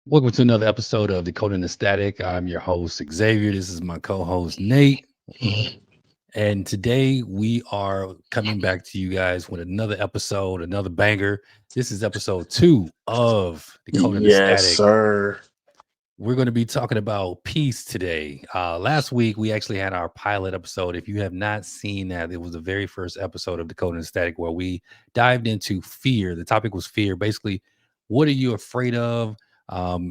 Welcome to another episode of Decoding the Static. I'm your host, Xavier. This is my co host, Nate. And today we are coming back to you guys with another episode, another banger. This is episode 2 of Decoding the Yes, Static. sir. We're going to be talking about peace today. Last week, we actually had our pilot episode. If you have not seen that, it was the very first episode of Decoding the Static where we dived into fear. The topic was fear. Basically, what are you afraid of?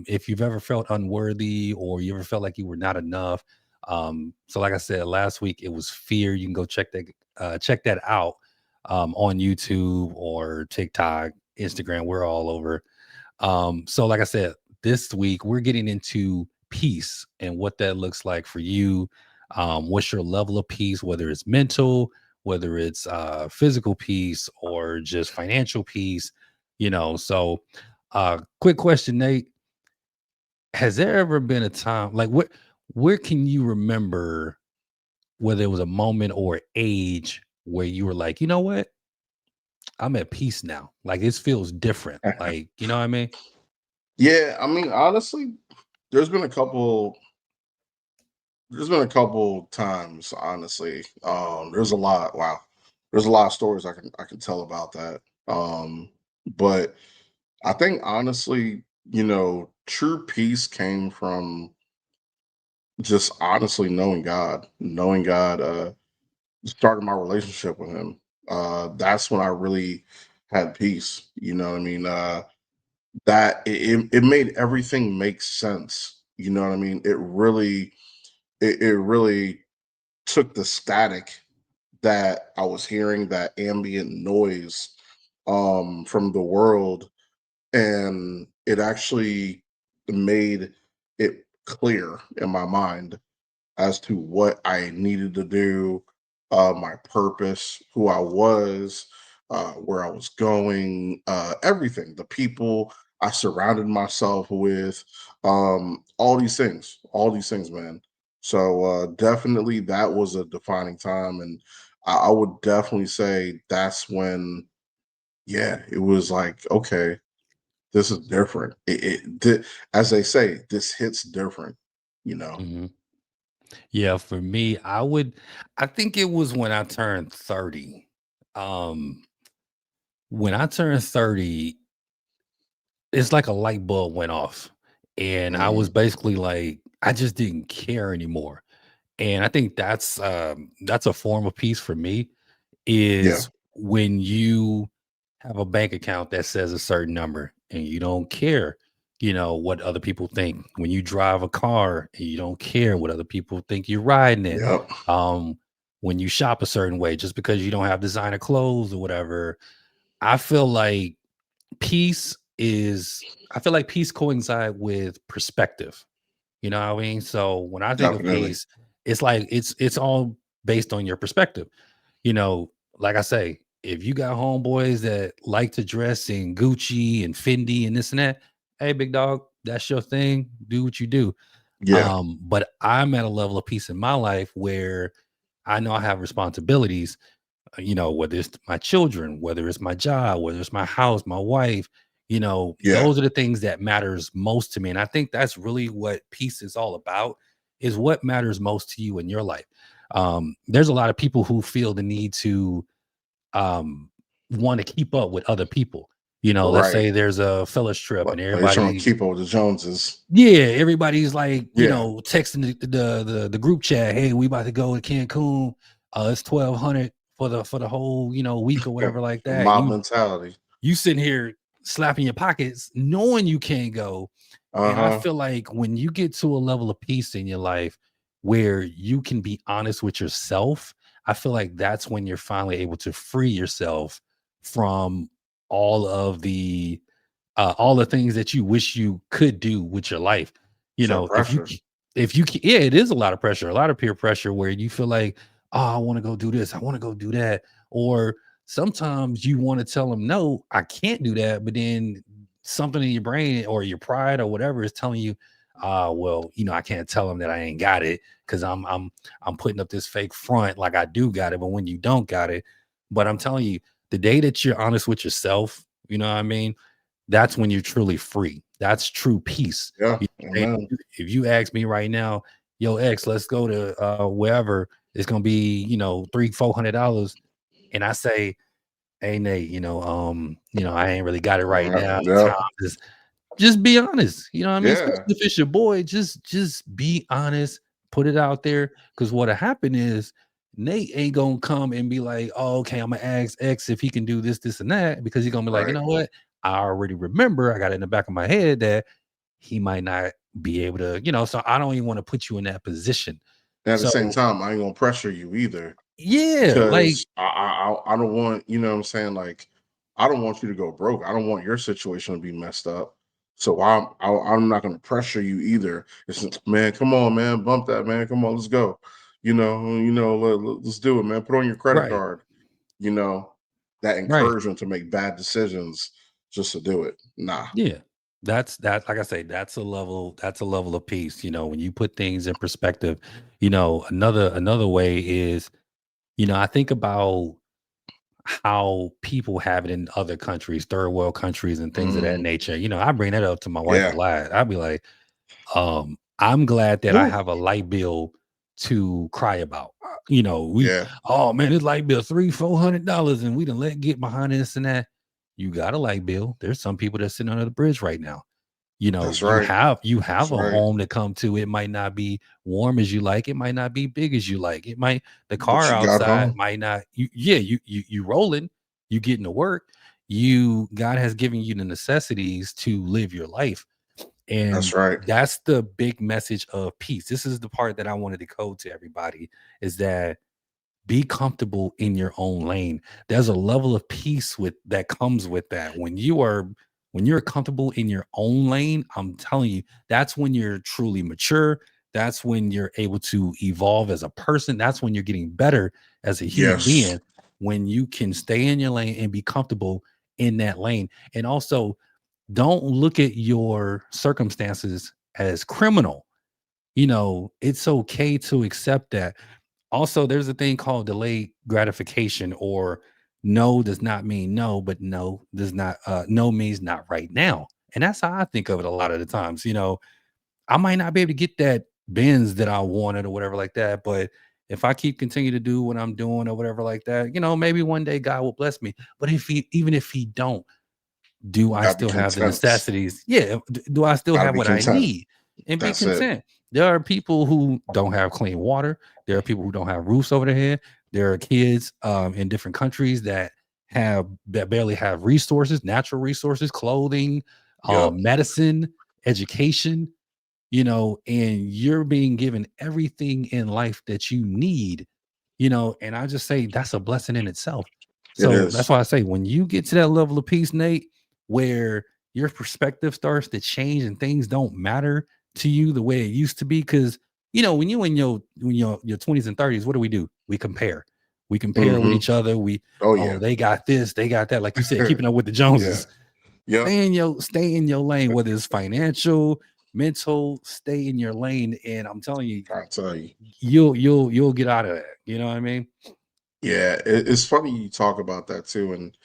If you've ever felt unworthy or you ever felt like you were not enough. So, like I said last week, it was fear. You can go check that out on YouTube or TikTok, Instagram. We're all over. So like I said, this week we're getting into peace and what that looks like for you. What's your level of peace, whether it's mental, whether it's physical peace or just financial peace, So quick question, Nate. Has there ever been a time like where can you remember whether it was a moment or age where you were like, you know what? I'm at peace now. Like it feels different. Like, you know what I mean? Yeah, I mean, honestly, there's been a couple. There's been a couple times, honestly. There's a lot. Wow, there's a lot of stories I can tell about that. But I think honestly, true peace came from just honestly knowing God. Started my relationship with Him. That's when I really had peace. You know what I mean? That it made everything make sense. You know what I mean? It really took the static that I was hearing, that ambient noise from the world, and it actually made it clear in my mind as to what I needed to do, my purpose, who I was, where I was going, everything, the people I surrounded myself with, all these things, man. So definitely that was a defining time, and I would definitely say that's when, yeah, it was like, okay, this is different. As they say, this hits different, you know. Mhm. Yeah, for me, I think it was when I turned 30. Um, when I turned 30, it's like a light bulb went off. And I was Mhm. basically like, I just didn't care anymore. And I think that's a form of peace for me Yeah. is when you have a bank account that says a certain number and you don't care, what other people think. When you drive a car and you don't care what other people think you're riding it. Yep. Um, when you shop a certain way, just because you don't have designer clothes or whatever, I feel like I feel like peace coincide with perspective. You know what I mean? So when I think of Definitely. peace, it's like it's all based on your perspective. You know, like I say, if you got homeboys that like to dress in Gucci and Fendi and this and that, hey, big dog, that's your thing. Do what you do. Yeah. But I'm at a level of peace in my life where I know I have responsibilities, whether it's my children, whether it's my job, whether it's my house, my wife, Yeah. those are the things that matters most to me. And I think that's really what peace is all about, is what matters most to you in your life. There's a lot of people who feel the need to um want to keep up with other people. Let's Right. say there's a fellas trip and Like trying to everybody, keep up with the Joneses. yeah, everybody's like, Yeah. texting the group chat, hey, we about to go to Cancun. It's 1,200 for the whole, week or whatever like The that. mob mentality. You sitting here slapping your pockets, knowing you can't go. And I Uh-huh. feel like when you get to a level of peace in your life where you can be honest with yourself, I feel like that's when you're finally able to free yourself from all of the all the things that you wish you could do with your life. You So know, if you pressure. yeah, it is a lot of pressure, a lot of peer pressure where you feel like, oh, I want to go do this, I want to go do that. Or sometimes you want to tell them, no, I can't do that. But then something in your brain or your pride or whatever is telling you, well, I can't tell them that I ain't got it because I'm putting up this fake front like I do got it, but when you don't got it. But I'm telling you, the day that you're honest with yourself, you know what I mean? that's when you're truly free. That's true peace. Yeah. You know, Amen. if you ask me right now, yo, X, let's go to wherever it's gonna be, $300-400, and I say, hey Nate, I ain't really got it right now. Time Yeah. is just be honest. You know what I mean? Especially Yeah. if it's your boy, just be honest, put it out there. Cause what'll happen is Nate ain't gonna come and be like, oh, okay, I'm gonna ask X if he can do this, this, and that, because he's gonna be like, you Right. know what? I already remember, I got it in the back of my head that he might not be able to, so I don't even want to put you in that position. And at the same So time, I ain't gonna pressure you either yeah, like because I don't want, you know what I'm saying, like I don't want you to go broke. I don't want your situation to be messed up. So I'm not gonna pressure you either. It's man, come on, man, bump that, man. Come on, let's go. Let's do it, man. Put on your credit right, card. You know, that right. encouragement to make bad decisions just to do it. Nah. Yeah. Like I say, that's a level of peace. When you put things in perspective, another way is, I think about how people have it in other countries, third world countries and things of that Mm, nature. I bring that up to my wife a yeah. lot. I'd be like, I'm glad that I Woo. have a light bill to cry about. Yeah. Oh man, this light bill $300-400, and we done let get behind this and that. You got a light bill. There's some people that's sitting under the bridge right now. That's You right. have That's a right. home to come to. It might not be warm as you like. It might not be big as you like. It might the But car you got outside home. might not. You rolling. You getting to work. God has given you the necessities to live your life, That's and right. that's the big message of peace. This is the part that I wanted to code to everybody: is that be comfortable in your own lane. There's a level of peace with that comes with that. When you're comfortable in your own lane, I'm telling you, that's when you're truly mature. That's when you're able to evolve as a person. That's when you're getting better as a human Yes. being, when you can stay in your lane and be comfortable in that lane. And also, don't look at your circumstances as criminal. It's okay to accept that. Also, there's a thing called delayed gratification, or no does not mean no, but no means not right now. And that's how I think of it a lot of the times. I might not be able to get that Benz that I wanted or whatever like that, but if I keep continue to do what I'm doing or whatever like that, maybe one day God will bless me. But even if he don't, do You I gotta be still have the content. necessities? Yeah. Do I still Gotta have be what I content. need? And be That's it. content. There are people who don't have clean water. There are people who don't have roofs over their head. There are kids in different countries that barely have resources, natural resources, clothing, Yep. medicine, education. And you're being given everything in life that you need, and I just say that's a blessing in itself. It So that's is. why I say when you get to that level of peace, Nate, where your perspective starts to change and things don't matter to you the way it used to be. Cause when you in your 20s and 30s, what do? We compare. We compare with Hmm. each other. Oh Oh, yeah. they got this, they got that. Like you said, keeping up with the Yeah. Joneses. Yep. Stay in your lane, whether it's financial, mental, stay in your lane. And I'm telling you, I tell you. you'll get out of that. You know what I mean? Yeah. It's funny you talk about that too. And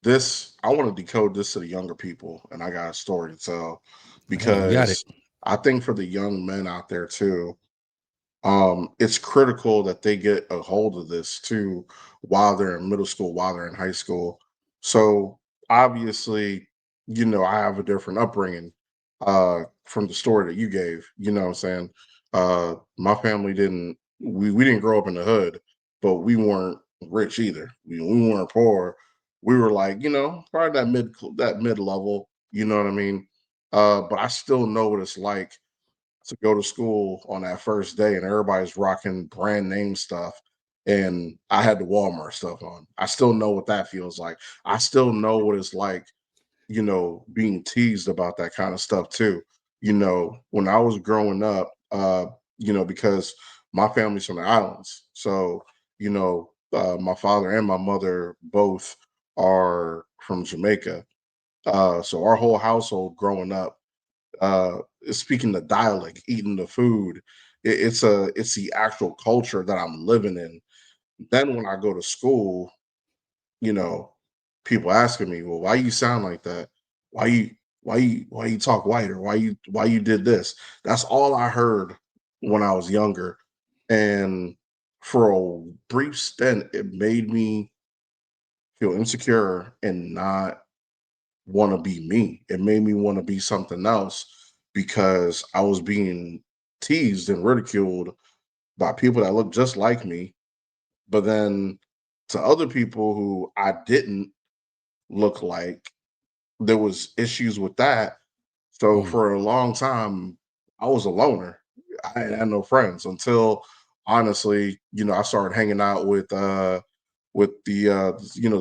this, I want to decode this to the younger people, and I got a story to tell Hey, you got it. because I think for the young men out there too, it's critical that they get a hold of this too while they're in middle school, while they're in high school. So obviously, I have a different upbringing from the story that you gave. You know what I'm saying? My family didn't we didn't grow up in the hood, but we weren't rich either. We weren't poor. We were like, probably that mid level, you know what I mean? But I still know what it's like to go to school on that first day and everybody's rocking brand name stuff and I had the Walmart stuff on. I still know what that feels like. I still know what it's like, being teased about that kind of stuff too. When I was growing up, because my family's from the islands. So, my father and my mother both are from Jamaica. So our whole household growing up uh speaking the dialect, eating the food. It's the actual culture that I'm living in. Then when I go to school, you know, people asking me, well, why you sound like that? why you talk white, or why you did this. That's all I heard when I was younger. And for a brief stint, it made me feel insecure and not want to be me. It made me want to be something else because I was being teased and ridiculed by people that look just like me. But then to other people who I didn't look like, there was issues with that. So Mm. for a long time, I was a loner. I had no friends until honestly, I started hanging out with the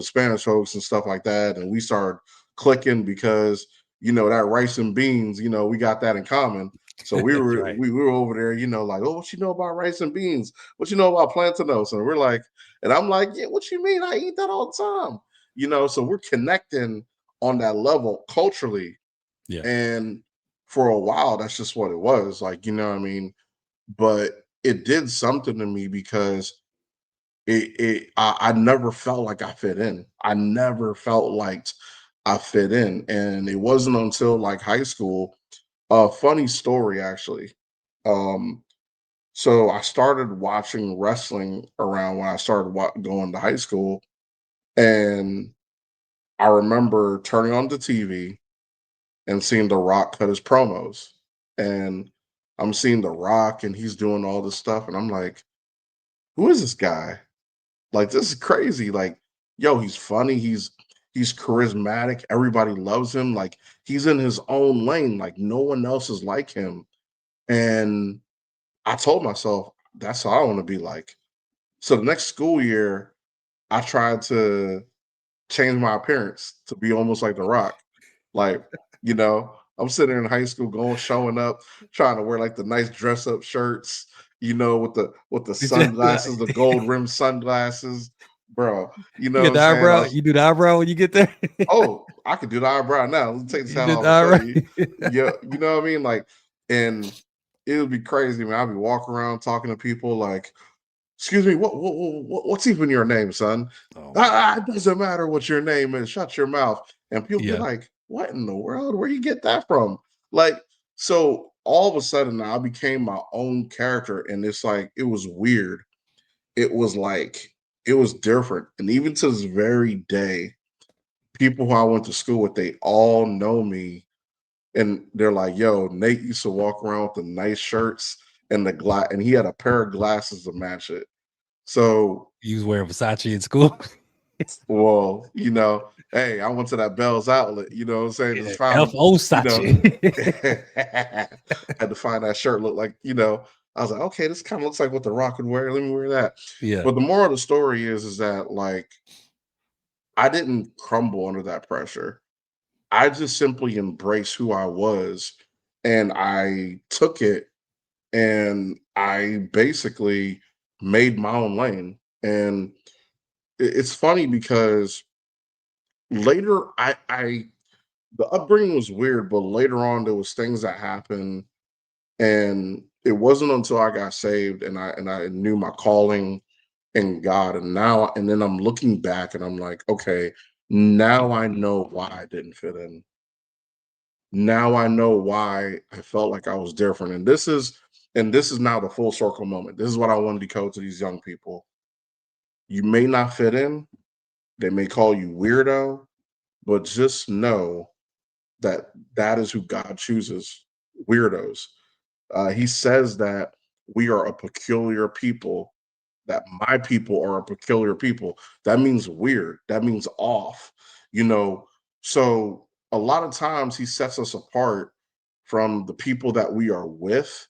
Spanish folks and stuff like that, and we started clicking because that rice and beans, we got that in common. So we That's were right. we, we were over there, like, oh, what you know about rice and beans? What you know about plantanos? And we're like, and I'm like, yeah, what you mean? I eat that all the time. So we're connecting on that level culturally. Yeah. And for a while, that's just what it was. Like, what I mean? But it did something to me because I never felt like I fit in. I never felt like I fit in. And it wasn't until like high school. A funny story actually. Um, so I started watching wrestling around when I started going to high school, and I remember turning on the TV and seeing The Rock cut his promos. And I'm seeing The Rock and he's doing all this stuff. And I'm like, who is this guy? Like, this is crazy. Like, yo, he's funny. He's charismatic. Everybody loves him. Like, he's in his own lane. Like, no one else is like him. And I told myself, that's how I want to be like. So the next school year, I tried to change my appearance to be almost like The Rock. Like, I'm sitting in high school showing up, trying to wear like the nice dress up shirts, with the Did you, sunglasses, the gold rimmed sunglasses, bro. You know you what get I'm the saying? eyebrow? You do the eyebrow when you get there? Oh, I could do the eyebrow now. Let me take this You hat did off the and show eyebrow? you. Yeah, you know what I mean? Like, and it would be crazy, man. I'd be walking around talking to people like, excuse me, what's even your name, son? Oh my god. It doesn't matter what your name is. Shut your mouth. And people be Yeah. like, what in the world? Where you get that from? Like, so all of a sudden I became my own character, and it's like it was weird. It was like it was different. And even to this very day, people who I went to school with, they all know me, and they're like, yo, Nate used to walk around with the nice shirts and the glass, and he had a pair of glasses to match it. So, You was wearing Versace in school? well, hey, I went to that Bell's outlet, what I'm saying? Yeah. Just found, F.O. you know, Sachi. had to find that shirt look like, I was like, okay, this kind of looks like what The Rock would wear. Let me wear that. Yeah. But the moral of the story is that like I didn't crumble under that pressure. I just simply embraced who I was, and I took it, and I basically made my own lane. And it's funny because later I the upbringing was weird, but later on there was things that happened, and it wasn't until I got saved and I knew my calling in God, and then I'm looking back and I'm like, okay, now I know why I didn't fit in. Now I know why I felt like I was different. And this is now the full circle moment. This is what I want to decode to these young people. You may not fit in, they may call you weirdo, but just know that that is who God chooses, weirdos. He says that we are a peculiar people, that my people are a peculiar people. That means weird, that means off, you know. So a lot of times he sets us apart from the people that we are with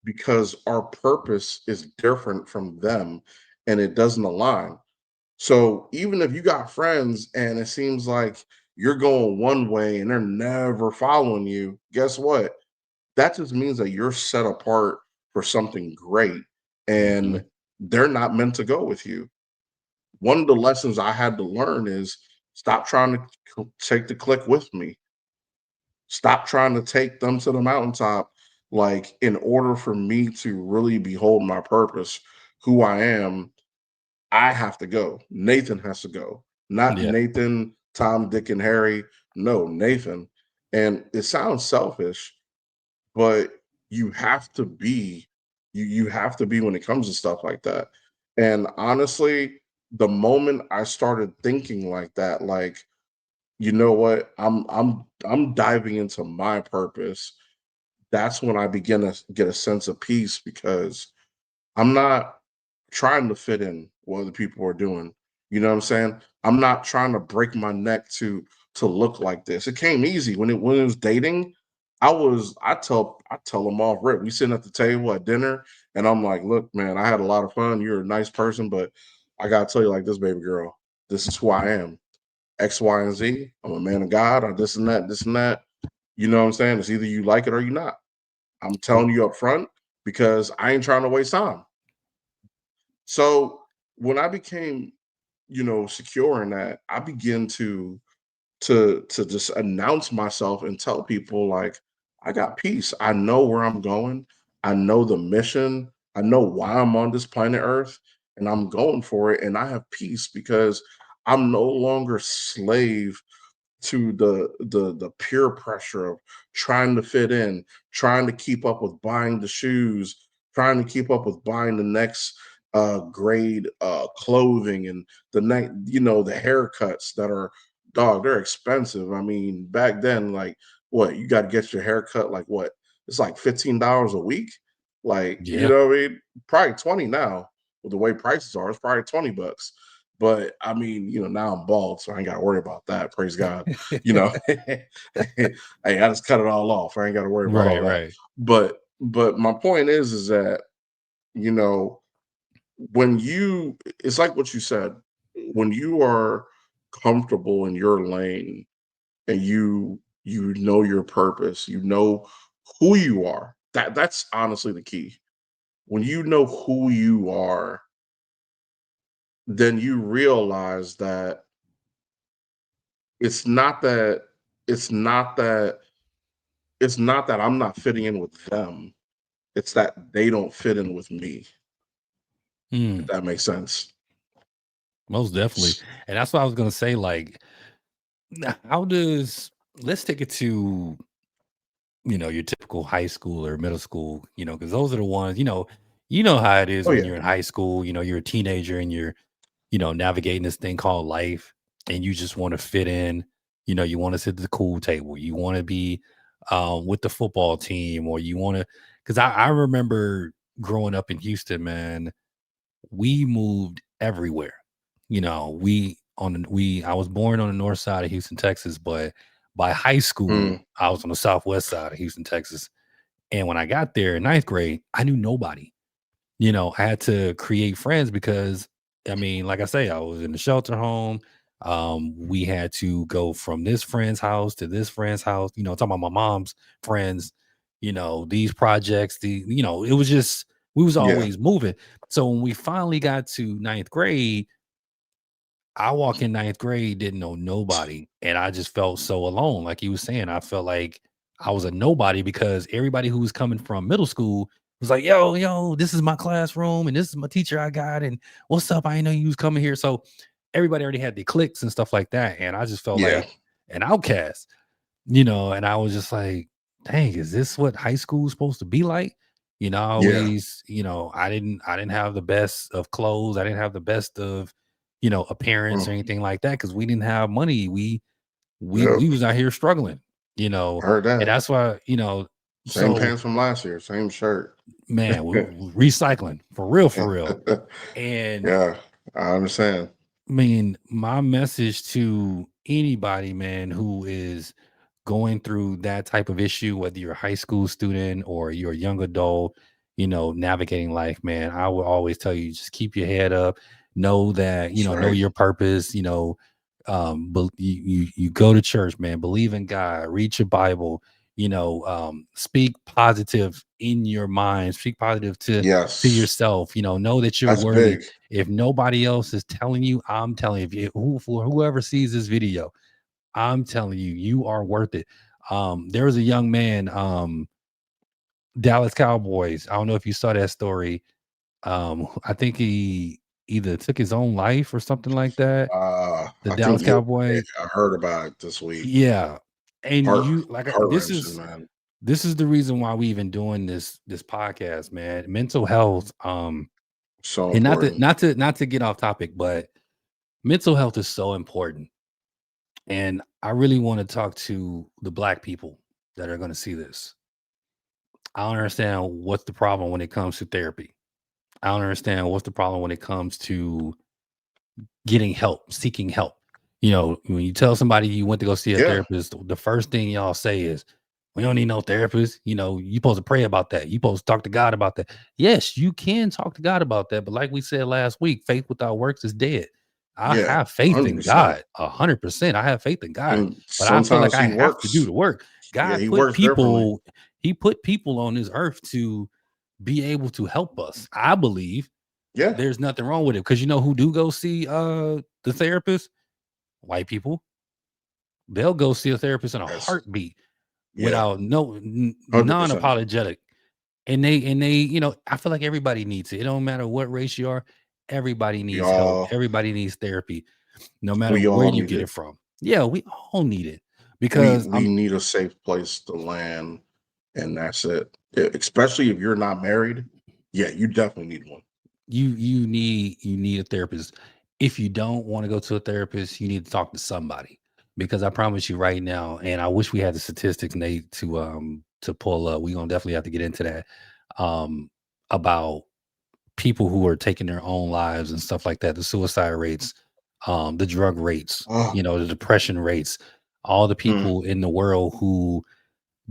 because our purpose is different from them and it doesn't align. So even if you got friends and it seems like you're going one way and they're never following you, guess what? That just means that you're set apart for something great, Mhm. and they're not meant to go with you. One of the lessons I had to learn is stop trying to take the click with me. Stop trying to take them to the mountaintop. Like, in order for me to really behold my purpose, who I am, I have to go. Nathan has to go. Not Yeah. Nathan, Tom, Dick, and Harry. No, Nathan. And it sounds selfish, but you have to be you have to be when it comes to stuff like that. And honestly, the moment I started thinking like that, like, you know what, I'm diving into my purpose, that's when I begin to get a sense of peace, because I'm not trying to fit in what other people are doing. You know what I'm saying? I'm not trying to break my neck to look like this. It came easy when it was dating. I tell them off rip. We sitting at the table at dinner, and I'm like, look, man, I had a lot of fun. You're a nice person, but I gotta tell you like this, baby girl. This is who I am. X, Y, and Z. I'm a man of God, or this and that, this and that. You know what I'm saying? It's either you like it or you not. I'm telling you up front because I ain't trying to waste time. So when I became, secure in that, I begin to just announce myself and tell people like, I got peace. I know where I'm going. I know the mission. I know why I'm on this planet Earth, and I'm going for it. And I have peace because I'm no longer slave to the peer pressure of trying to fit in, trying to keep up with buying the shoes, trying to keep up with buying the next grade clothing, and the next, the haircuts that are, dog, they're expensive. I mean, back then, like, what, you got to get your haircut, like, what, it's like $15 a week, like, Yeah. what I mean, probably 20 now. With the way prices are, it's probably $20. But I mean, now I'm bald, so I ain't got to worry about that. Praise God. You know, hey, I just cut it all off. I ain't got to worry about Right, all that. right. But my point is that, you know, it's like what you said, when you are comfortable in your lane, and you know your purpose, you know who you are. That's honestly the key. When you know who you are, then you realize that it's not that it's not that it's not that I'm not fitting in with them. It's that they don't fit in with me, if Mm, that makes sense. most definitely. S- And that's what I was gonna say. Like, how does let's take it to your typical high school or middle school, because those are the ones, how it is Oh when yeah. you're in high school, you're a teenager and you're, navigating this thing called life and you just want to fit in, you want to sit at the cool table, you want to be with the football team, or you want to, because I remember growing up in Houston, man, we moved everywhere. I was born on the north side of Houston, Texas, but by high school, Mm, I was on the southwest side of Houston, Texas. And when I got there in ninth grade, I knew nobody. I had to create friends because, I mean, like I say, I was in the shelter home. We had to go from this friend's house to this friend's house, talking about my mom's friends, these projects, it was just, we was yeah. always moving. So when we finally got to ninth grade, I walked in ninth grade, didn't know nobody, and I just felt so alone. Like you was saying, I felt like I was a nobody because everybody who was coming from middle school was like, "Yo, yo, this is my classroom, and this is my teacher I got, and what's up? I didn't know you was coming here." So everybody already had their cliques and stuff like that, and I just felt Yeah. like an outcast, and I was just like, "Dang, is this what high school is supposed to be like?" I Yeah. always, I didn't have the best of clothes. I didn't have the best of, appearance or Mm, anything like that because we didn't have money. We yep. was out here struggling, I heard and that. that's why, Same so pants from last year, same shirt. man, we recycling for real, for real. And Yeah, I understand. I mean, my message to anybody, man, who is going through that type of issue, whether you're a high school student or you're a young adult, navigating life, man, I will always tell you, just keep your head up. Know that, That's know right. your purpose, but you go to church, man, believe in God, read your Bible, speak positive in your mind, speak positive to Yes, yourself, know that you're that's worthy. big. If nobody else is telling you, I'm telling you, for whoever sees this video, I'm telling you, you are worth it. There was a young man, Dallas Cowboys. I don't know if you saw that story. I think he either took his own life or something like that. The I Dallas think, yeah, Cowboy. I heard about it this week. Yeah. And Heart you heart wrenching, man. this is the reason why we even doing this podcast, man. Mental health, So and important. not to get off topic, but mental health is so important. And I really want to talk to the black people that are going to see this. I don't understand what's the problem when it comes to therapy. I don't understand what's the problem when it comes to getting help, seeking help. You know, when you tell somebody you went to go see a Yeah, therapist, the first thing y'all say is, "We don't need no therapist." You know, you supposed to pray about that. You supposed to talk to God about that. Yes, you can talk to God about that, but like we said last week, faith without works is dead. I yeah, have faith in 100%. God, 100%. I have faith in God, And but I feel like sometimes I he have to do works. the work. Yeah, God he put works differently. people, He put people on this earth to be able to help us. I believe Yeah, there's nothing wrong with it because you know who do go see the therapist? White people. They'll go see a therapist in a yes, heartbeat yeah, without no 100%. non-apologetic. And they, you know, I feel like everybody needs it. It don't matter what race you are, everybody We needs help. all Everybody needs therapy, no matter we where all you need get it it. from. Yeah, we all need it We because we need a safe place to land, and that's it. Especially if you're not married. Yeah, you definitely need one. you need a therapist. If you don't want to go to a therapist, you need to talk to somebody because I promise you right now, and I wish we had the statistics, Nate, to pull up. We're gonna definitely have to get into that about people who are taking their own lives and stuff like that, the suicide rates, the drug rates, Oh, you know, the depression rates, all the mm, people in the world who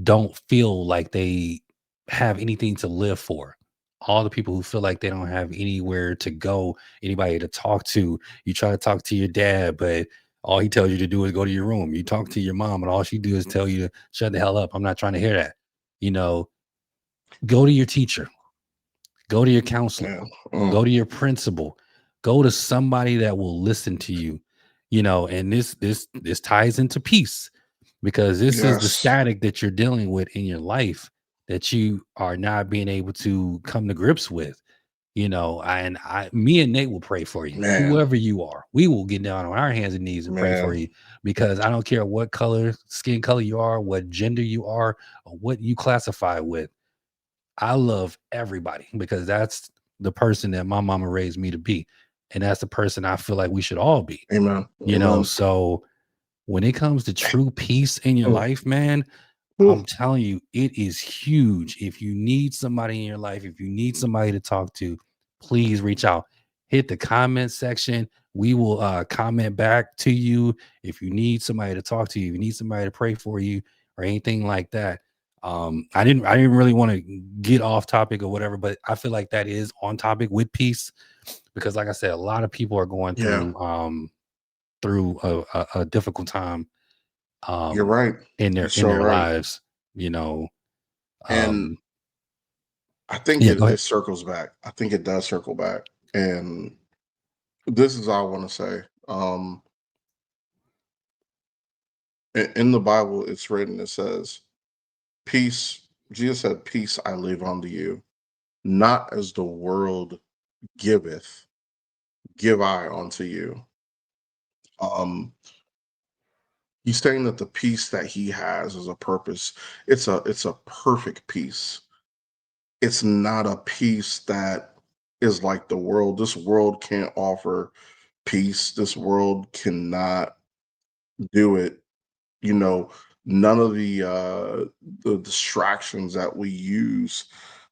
don't feel like they have anything to live for. All the people who feel like they don't have anywhere to go, anybody to talk to. You try to talk to your dad, but all he tells you to do is go to your room. You talk to your mom, and all she do is tell you to shut the hell up. I'm not trying to hear that. You know, go to your teacher, go to your counselor, yeah. go to your principal, go to somebody that will listen to you. You know, and this ties into peace because this is the Yes, static that you're dealing with in your life that you are not being able to come to grips with. You know, me and Nate will pray for you, man, whoever you are. We will get down on our hands and knees and pray for man. you because I don't care what color, skin color you are, what gender you are, or what you classify with. I love everybody because that's the person that my mama raised me to be. And that's the person I feel like we should all be, Amen. you know. Amen. So when it comes to true peace in your Mm, life, man, I'm ooh, telling you, it is huge. If you need somebody in your life, if you need somebody to talk to, please reach out. Hit the comment section. We will comment back to you if you need somebody to talk to you, if you need somebody to pray for you or anything like that. I didn't really want to get off topic or whatever, but I feel like that is on topic with peace because like I said, a lot of people are going yeah, through a difficult time you're um right. You're in so their right. lives, you know. And um I think yeah, go it ahead. circles back. I think it does circle back. And this is all I want to say. In the Bible, it's written, it says, peace, Jesus said, peace I leave unto you, not as the world giveth, give I unto you. Um, he's saying that the peace that he has is a purpose. It's a perfect peace. It's not a peace that is like the world. This world can't offer peace. This world cannot do it. You know, none of the distractions that we use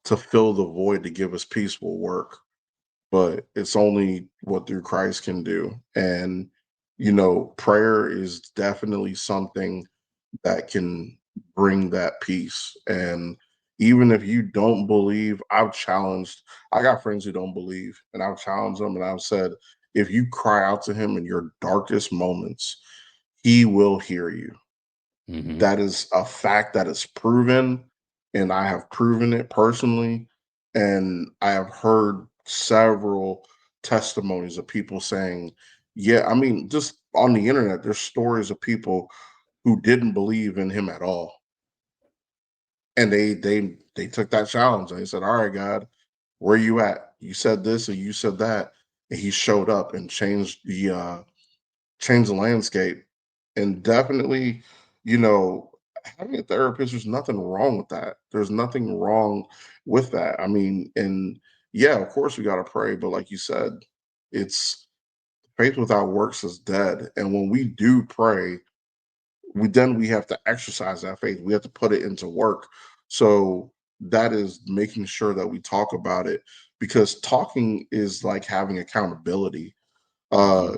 to fill the void to give us peace will work. But it's only what through Christ can do. And prayer is definitely something that can bring that peace. And even if you don't believe, I got friends who don't believe, and I've challenged them and I've said, if you cry out to him in your darkest moments, he will hear you. Hmm. That is a fact that is proven, and I have proven it personally. And I have heard several testimonies of people saying, yeah, I mean, just on the internet, there's stories of people who didn't believe in him at all. And they took that challenge and they said, all right, God, where you at? You said this or you said that. And he showed up and changed the landscape. And definitely, you know, having a therapist, there's nothing wrong with that. There's nothing wrong with that. I mean, and yeah, of course we got to pray, but like you said, it's faith without works is dead. And when we do pray, we have to exercise that faith. We have to put it into work. So that is making sure that we talk about it, because talking is like having accountability. Uh,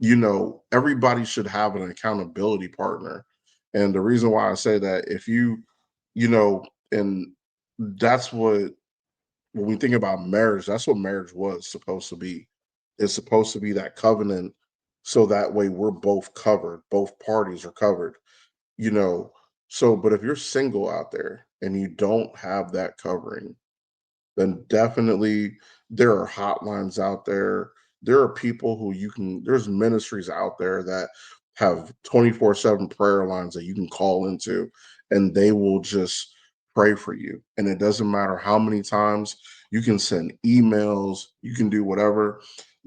Mhm. Everybody should have an accountability partner. And the reason why I say that, if and that's what, when we think about marriage, that's what marriage was supposed to be. It's supposed to be that covenant, so that way we're both covered, both parties are covered, you know. So, but if you're single out there and you don't have that covering, then definitely there are hotlines out there. There are people who there's ministries out there that have 24/7 prayer lines that you can call into, and they will just pray for you. And it doesn't matter how many times you can send emails, you can do whatever.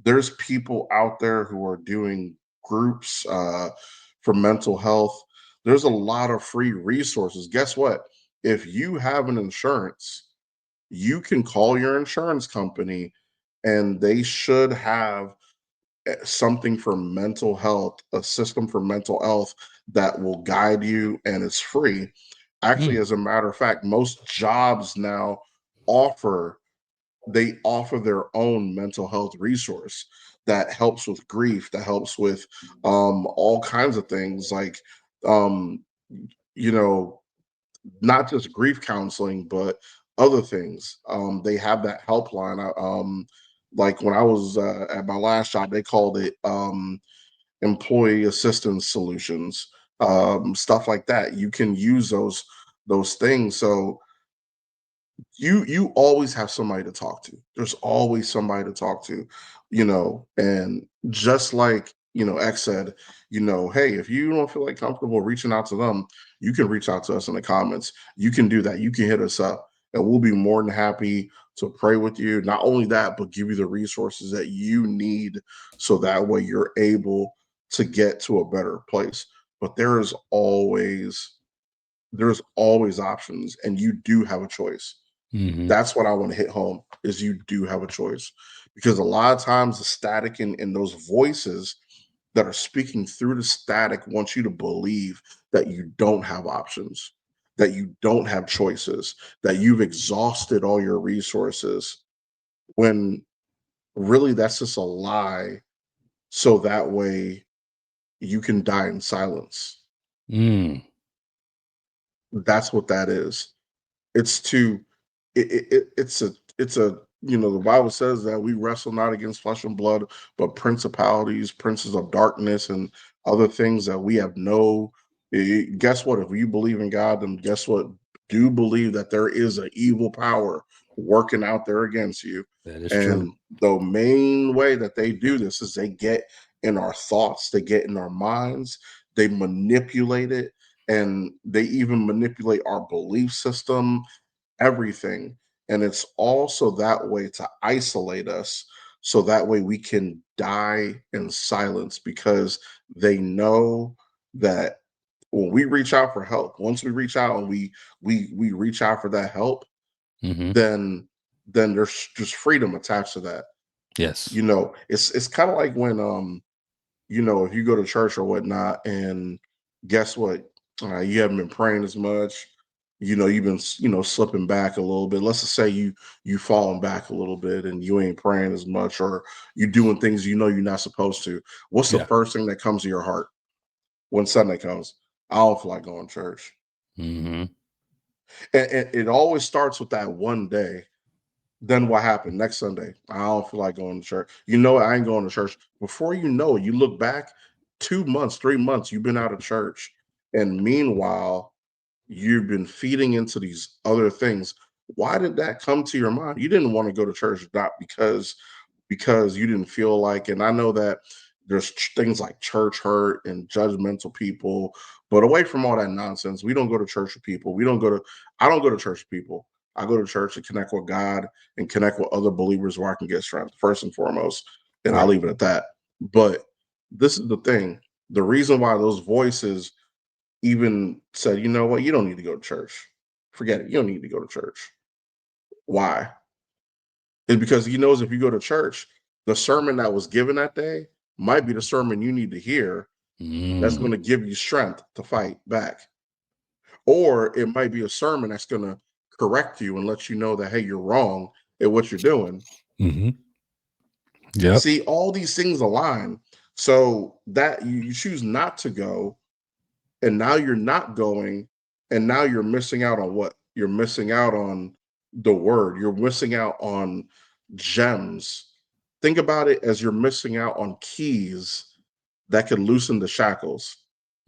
There's people out there who are doing groups for mental health. There's a lot of free resources. Guess what? If you have an insurance, you can call your insurance company, and they should have something for mental health, a system for mental health that will guide you, and it's free. Actually, Mm. as a matter of fact, most jobs now offer offer their own mental health resource that helps with grief, that helps with all kinds of things, like um you know not just grief counseling, but other things. They have that helpline. Like when I was at my last job, they called it employee assistance solutions, stuff like that. You can use those things. So you always have somebody to talk to. There's always somebody to talk to, and just like, X said, hey, if you don't feel like comfortable reaching out to them, you can reach out to us in the comments. You can do that. You can hit us up, and we'll be more than happy to pray with you. Not only that, but give you the resources that you need, so that way you're able to get to a better place. But there's always options, and you do have a choice. Mhm. That's what I want to hit home, is you do have a choice. Because a lot of times the static in those voices that are speaking through the static want you to believe that you don't have options, that you don't have choices, that you've exhausted all your resources, when really that's just a lie, so that way you can die in silence. Mm. That's what that is. It's to it's a the Bible says that we wrestle not against flesh and blood, but principalities, princes of darkness, and other things that we have no. Guess what? If you believe in God, then guess what? Do believe that there is an evil power working out there against you. That is true. And the main way that they do this is they get in our thoughts, they get in our minds, they manipulate it, and they even manipulate our belief system, everything. And it's also that way to isolate us, so that way we can die in silence, because they know that when we reach out for help, once we reach out and we reach out for that help, Mhm. then there's just freedom attached to that. Yes. It's kind of like when if you go to church or whatnot, and guess what? You haven't been praying as much. You've been slipping back a little bit. Let's just say you falling back a little bit, and you ain't praying as much, or you doing things you're not supposed to. What's the Yeah. first thing that comes to your heart when Sunday comes? I don't feel like going to church. Mhm. And it always starts with that one day. Then what happened next Sunday? I don't feel like going to church. You know what? I ain't going to church. Before you know it, you look back, 2 months, 3 months, you've been out of church. And meanwhile, you've been feeding into these other things. Why did that come to your mind? You didn't want to go to church, not because you didn't feel like. And I know that there's things like church hurt and judgmental people, but away from all that nonsense, we don't go to church with people. I don't go to church with people. I go to church to connect with God and connect with other believers where I can get strength, first and foremost. And I'll Right. leave it at that. But this is the thing. The reason why those voices even said, you know what, you don't need to go to church. Forget it. You don't need to go to church. Why? It's because he knows if you go to church, the sermon that was given that day might be the sermon you need to hear that's Mm. going to give you strength to fight back. Or it might be a sermon that's going to correct you and let you know that, hey, you're wrong at what you're doing. Mm-hmm. Yep. See, all these things align. So that you choose not to go, and now you're not going, and now you're missing out on what? You're missing out on the word. You're missing out on gems. Think about it as you're missing out on keys that could loosen the shackles.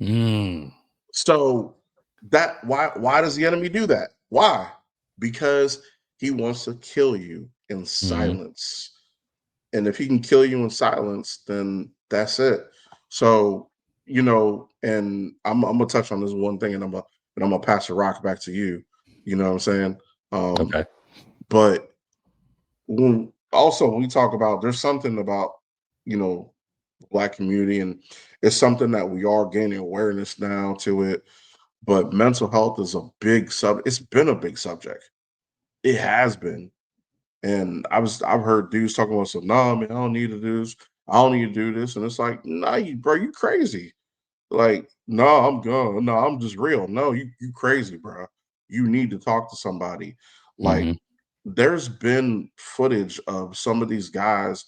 Mm. So that why does the enemy do that? Why? Because he wants to kill you in Mm-hmm. silence. And if he can kill you in silence, then that's it. So, and I'm gonna touch on this one thing, and I'm gonna pass the rock back to you. You know what I'm saying? Um, Okay. but when we talk about, there's something about you know black community, and it's something that we are gaining awareness now to it. But mental health is a big sub. It's been a big subject. It has been. And I've heard dudes talking about, so nah, man, I don't need to do this. I don't need to do this. And it's like, nah, bro, you crazy. Like, no, I'm gone. No, I'm just real. No, you crazy, bro. You need to talk to somebody. Like, Mm-hmm. there's been footage of some of these guys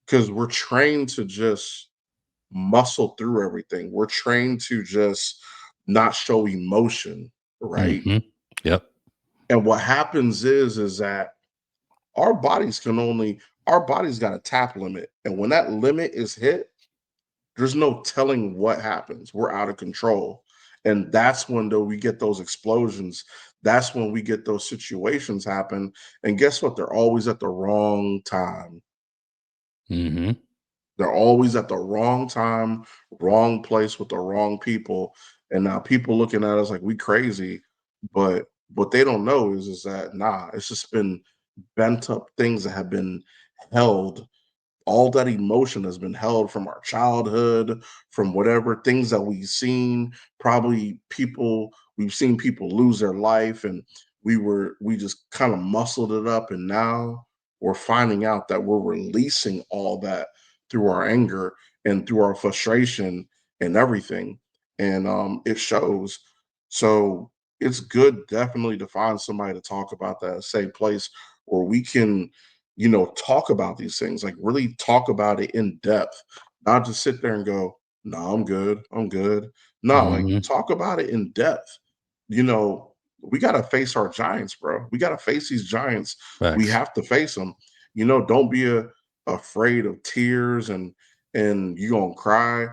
because we're trained to just muscle through everything. We're trained to just not show emotion, right? Mm-hmm. Yep. And what happens is that our bodies can only our body's got a tap limit, and when that limit is hit, there's no telling what happens. We're out of control, and that's when though we get those explosions. That's when we get those situations happen, and guess what? They're always at the wrong time. Mm-hmm. They're always at the wrong time, wrong place with the wrong people. And now people looking at us like we crazy, but what they don't know is that nah, it's just been bent up things that have been held. All that emotion has been held from our childhood, from whatever things that we've seen. Probably we've seen people lose their life, and we just kind of muscled it up, and now we're finding out that we're releasing all that through our anger and through our frustration and everything, and it shows. So it's good, definitely, to find somebody to talk about that, a safe place where we can talk about these things, like really talk about it in depth, not just sit there and go, no, I'm good. I'm good. No, like Mm-hmm. talk about it in depth. We got to face our giants, bro. We got to face these giants. We Facts. have to face them. Don't be afraid of tears and you gonna cry.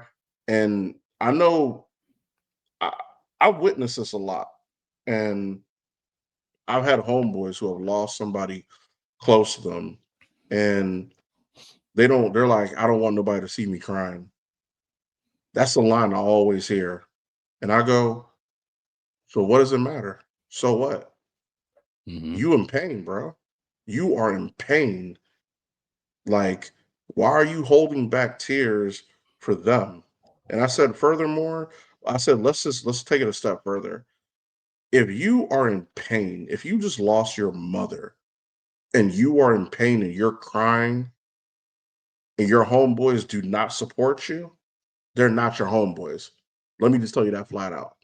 And I know I, I've witnessed this a lot. And I've had homeboys who have lost somebody close to them, and they're like, I don't want nobody to see me crying. That's the line I always hear. And I go, so what does it matter? So what? Mm-hmm. You in pain, bro. You are in pain. Like, why are you holding back tears for them? And I said, furthermore, I said, let's take it a step further. If you are in pain, if you just lost your mother and you are in pain and you're crying and your homeboys do not support you, they're not your homeboys. Let me just tell you that flat out.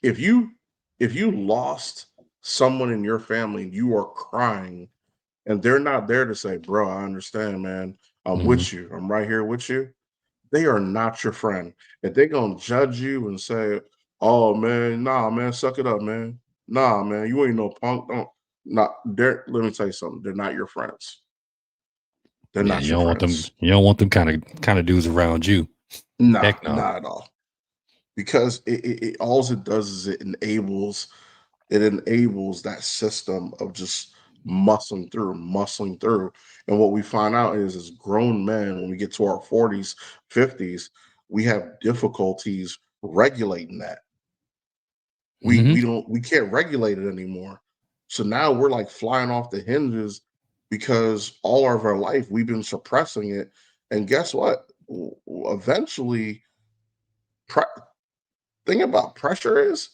If you lost someone in your family and you are crying and they're not there to say, "Bro, I understand, man. I'm Mm-hmm. with you. I'm right here with you." They are not your friend. If they're gonna judge you and say, "Oh man, nah, man, suck it up, man. Nah, man, you ain't no punk. Don't not they're let me tell you something. They're not your friends. They're Yeah, not your friends. you don't want them kind of dudes around you. Nah, Heck no. not at all. Because it all it does is it enables that system of just muscling through. And what we find out is, as grown men, when we get to our 40s, 50s, we have difficulties regulating that. We Mm-hmm. we don't we can't regulate it anymore. So now we're like flying off the hinges because all of our life we've been suppressing it. And guess what? Eventually Pre- thing about pressure is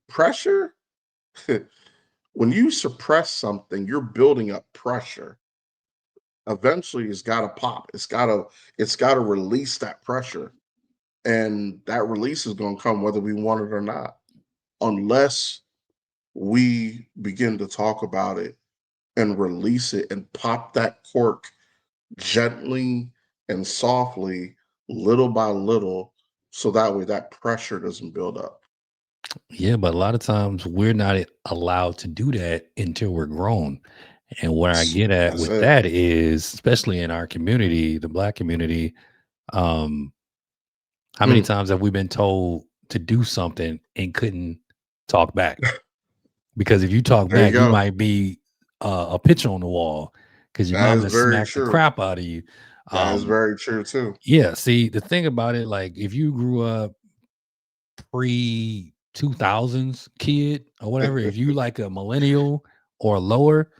pressure. When you suppress something, you're building up pressure. Eventually, it's got to pop. It's got to release that pressure, and that release is going to come whether we want it or not. Unless we begin to talk about it and release it and pop that cork gently and softly, little by little, so that way that pressure doesn't build up. Yeah, but a lot of times we're not allowed to do that until we're grown. And what I get at That's with it. that is, especially in our community, the Black community, um, how many Mm, times have we been told to do something and couldn't talk back? Because if you talk there you back, you go. might be a picture on the wall because your That mom is has very smacked the true. crap out of you. That is Um, very true too. yeah, see, the thing about it, like if you grew up pre 2000s kid or whatever, if you like a millennial or lower,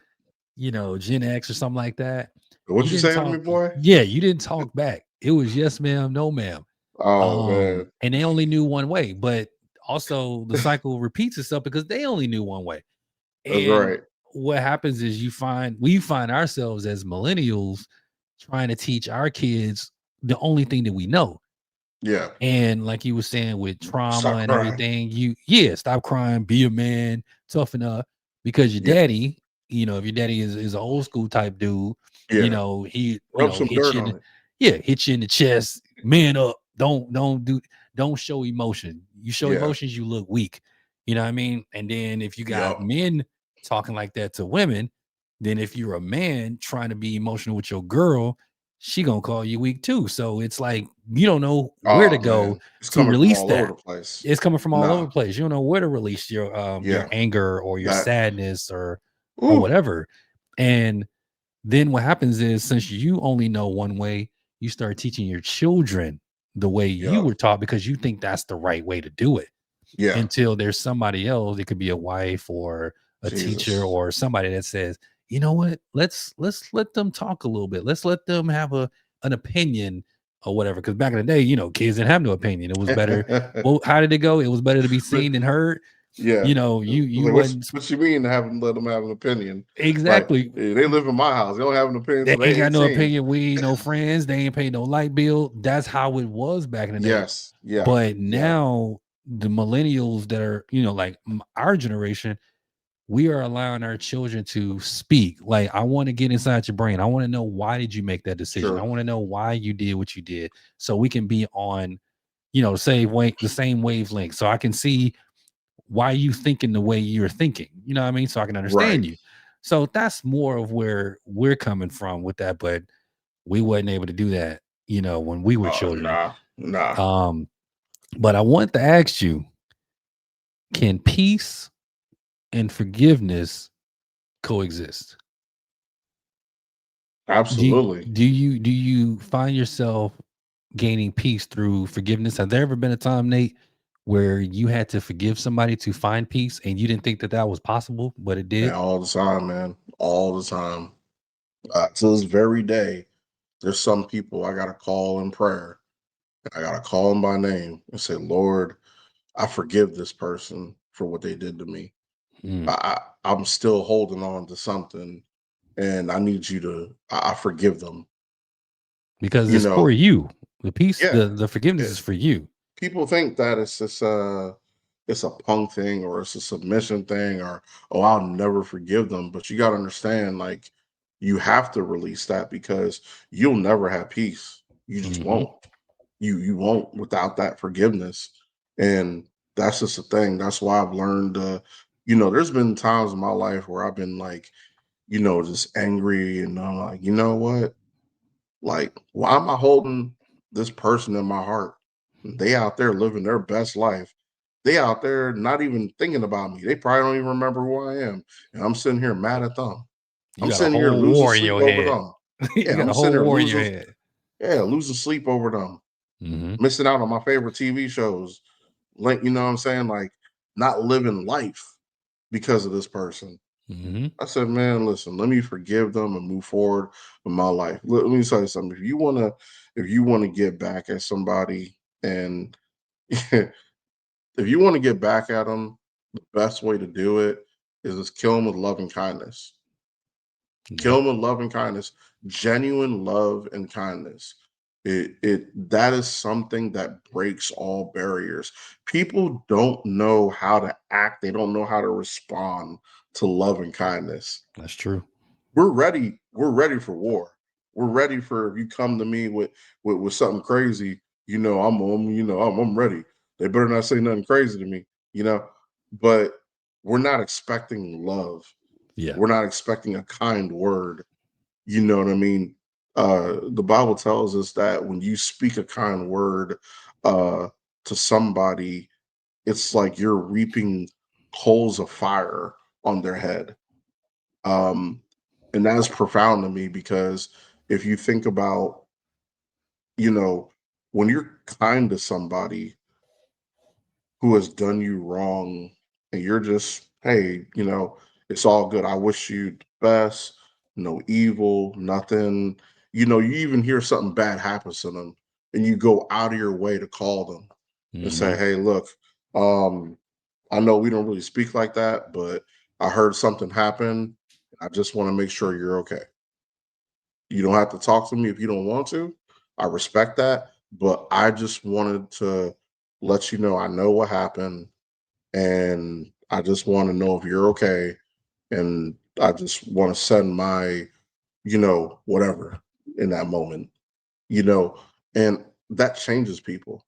Gen X or something like that, you What you didn't saying to me, talk. boy? Yeah, you didn't talk back. It was yes, ma'am, no, ma'am. Oh man, And they only knew one way, but also the cycle repeats itself because they only knew one way. that's And right. what happens is we find ourselves as millennials trying to teach our kids the only thing that we know. Yeah, And like you were saying with trauma stop and crying. everything, stop crying, be a man, toughen up. Because your Yeah, daddy, if your daddy is an old school type dude, yeah. he, Rub some hits dirt you in on the, it. hit you in the chest, man up. Don't show emotion. You show Yeah. emotions, you look weak. You know what I mean? And then if you got Yup. men talking like that to women, then if you're a man trying to be emotional with your girl, she gonna call you weak too. So it's like you don't know where to Oh go man, it's to coming from release all over that. the place. It's coming from all over Nah. the place. You don't know where to release your Yeah. anger or your That. sadness or Ooh. whatever. And then what happens is since you only know one way, you start teaching your children the way you Yup. were taught because you think that's the right way to do it Yeah. until there's somebody else. It could be a wife or a teacher Jesus. or somebody that says, you know what, let's let them talk a little bit. Let's let them have an opinion or whatever. Because back in the day, kids didn't have no opinion. It was better. Well, how did it go? It was better to be But seen than heard. yeah. You Like, wasn't what you mean to have them let them have an opinion? Like, exactly. they live in my house. They don't have an opinion They until ain't they got no 18. opinion. We ain't no friends. They ain't pay no light bill. That's how it was back in the day. Yes. Yeah. But Yeah. now the millennials that are, like our generation, we are allowing our children to speak. Like, I want to get inside your brain. I want to know why did you make that decision? I Sure. want to know why you did what you did, so we can be on, the same wavelength. So I can see why you thinking the way you're thinking. You know what I mean? So I can understand Right. you. So that's more of where we're coming from with that. But we wasn't able to do that, when we were Oh children. nah. Nah. Um, but I want to ask you, can peace and forgiveness coexist? Do you, Absolutely. do you find yourself gaining peace through forgiveness? Has there ever been a time, Nate, where you had to forgive somebody to find peace and you didn't think that that was possible, but it Man, did? all the time, man. All the time. To this very day, there's some people I gotta call in prayer. I gotta call them by name and say, Lord, I forgive this person for what they did to me. Mm. I'm still holding on to something, and I need you to. I forgive them. Because You it's for know, you. The peace, yeah. the forgiveness It, is for you. people think that it's a punk thing or it's a submission thing or oh I'll never forgive them. But you got to understand, like you have to release that because you'll never have peace. You just Hmm. won't. You won't without that forgiveness. And that's just a thing. That's why I've learned. There's been times in my life where I've been like, just angry, and I'm like, you know what? Like, why am I holding this person in my heart? They out there living their best life. They out there not even thinking about me. They probably don't even remember who I am. And I'm sitting here mad at them. You I'm got a sitting here whole losing war in sleep your over head. them. You Yeah, got I'm a sitting whole there war in your losing, head. yeah, losing sleep over them, Hmm. missing out on my favorite TV shows. Like, you know what I'm saying? Like, not living life because of this person. Hmm. I said, man, listen, let me forgive them and move forward with my life. Let me tell you something. If you wanna get back at somebody and if you want to get back at them, the best way to do it is just kill them with love and kindness. Kill Yep, them with love and kindness, genuine love and kindness. It that is something that breaks all barriers. People don't know how to act. They don't know how to respond to love and kindness. that's true. We're ready. We're ready for war. We're ready for if you come to me with something crazy. I'm ready. They better not say nothing crazy to me. You know, but we're not expecting love. Yeah, We're not expecting a kind word. You know what I mean? The Bible tells us that when you speak a kind word uh, to somebody, it's like you're reaping coals of fire on their head. Um, and that's profound to me because if you think about, you know, when you're kind to somebody who has done you wrong and you're just, hey, it's all good. I wish you the best, no evil, nothing. You even hear something bad happens to them and you go out of your way to call them and say, hmm hey, look, um, I know we don't really speak like that, but I heard something happen. I just want to make sure you're okay. You don't have to talk to me if you don't want to. I respect that. But I just wanted to let you know I know what happened and I just want to know if you're okay. And I just want to send my, whatever in that moment, you know, and that changes people.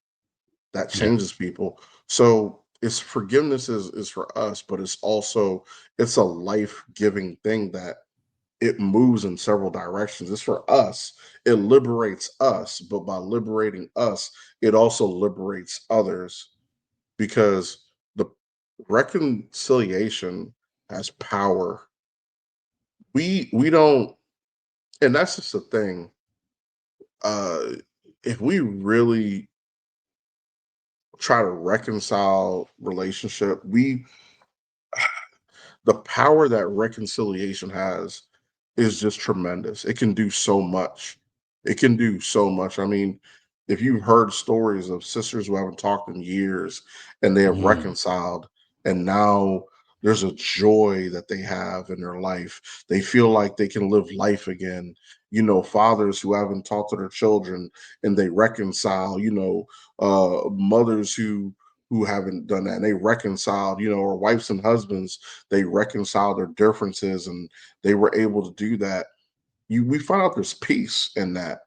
That yeah, changes people. So it's forgiveness is for us, but it's a life giving thing that it moves in several directions. It's for us. It liberates us, but by liberating us, it also liberates others because the reconciliation has power. We don't, and that's just the thing. Uh, if we really try to reconcile relationship, we the power that reconciliation has is just tremendous. It can do so much. It can do so much. I mean, if you've heard stories of sisters who haven't talked in years and they have mm, reconciled, and now there's a joy that they have in their life. They feel like they can live life again. Fathers who haven't talked to their children and they reconcile, mothers who haven't done that and they reconciled, or wives and husbands, they reconcile their differences and they were able to do that. We find out there's peace in that.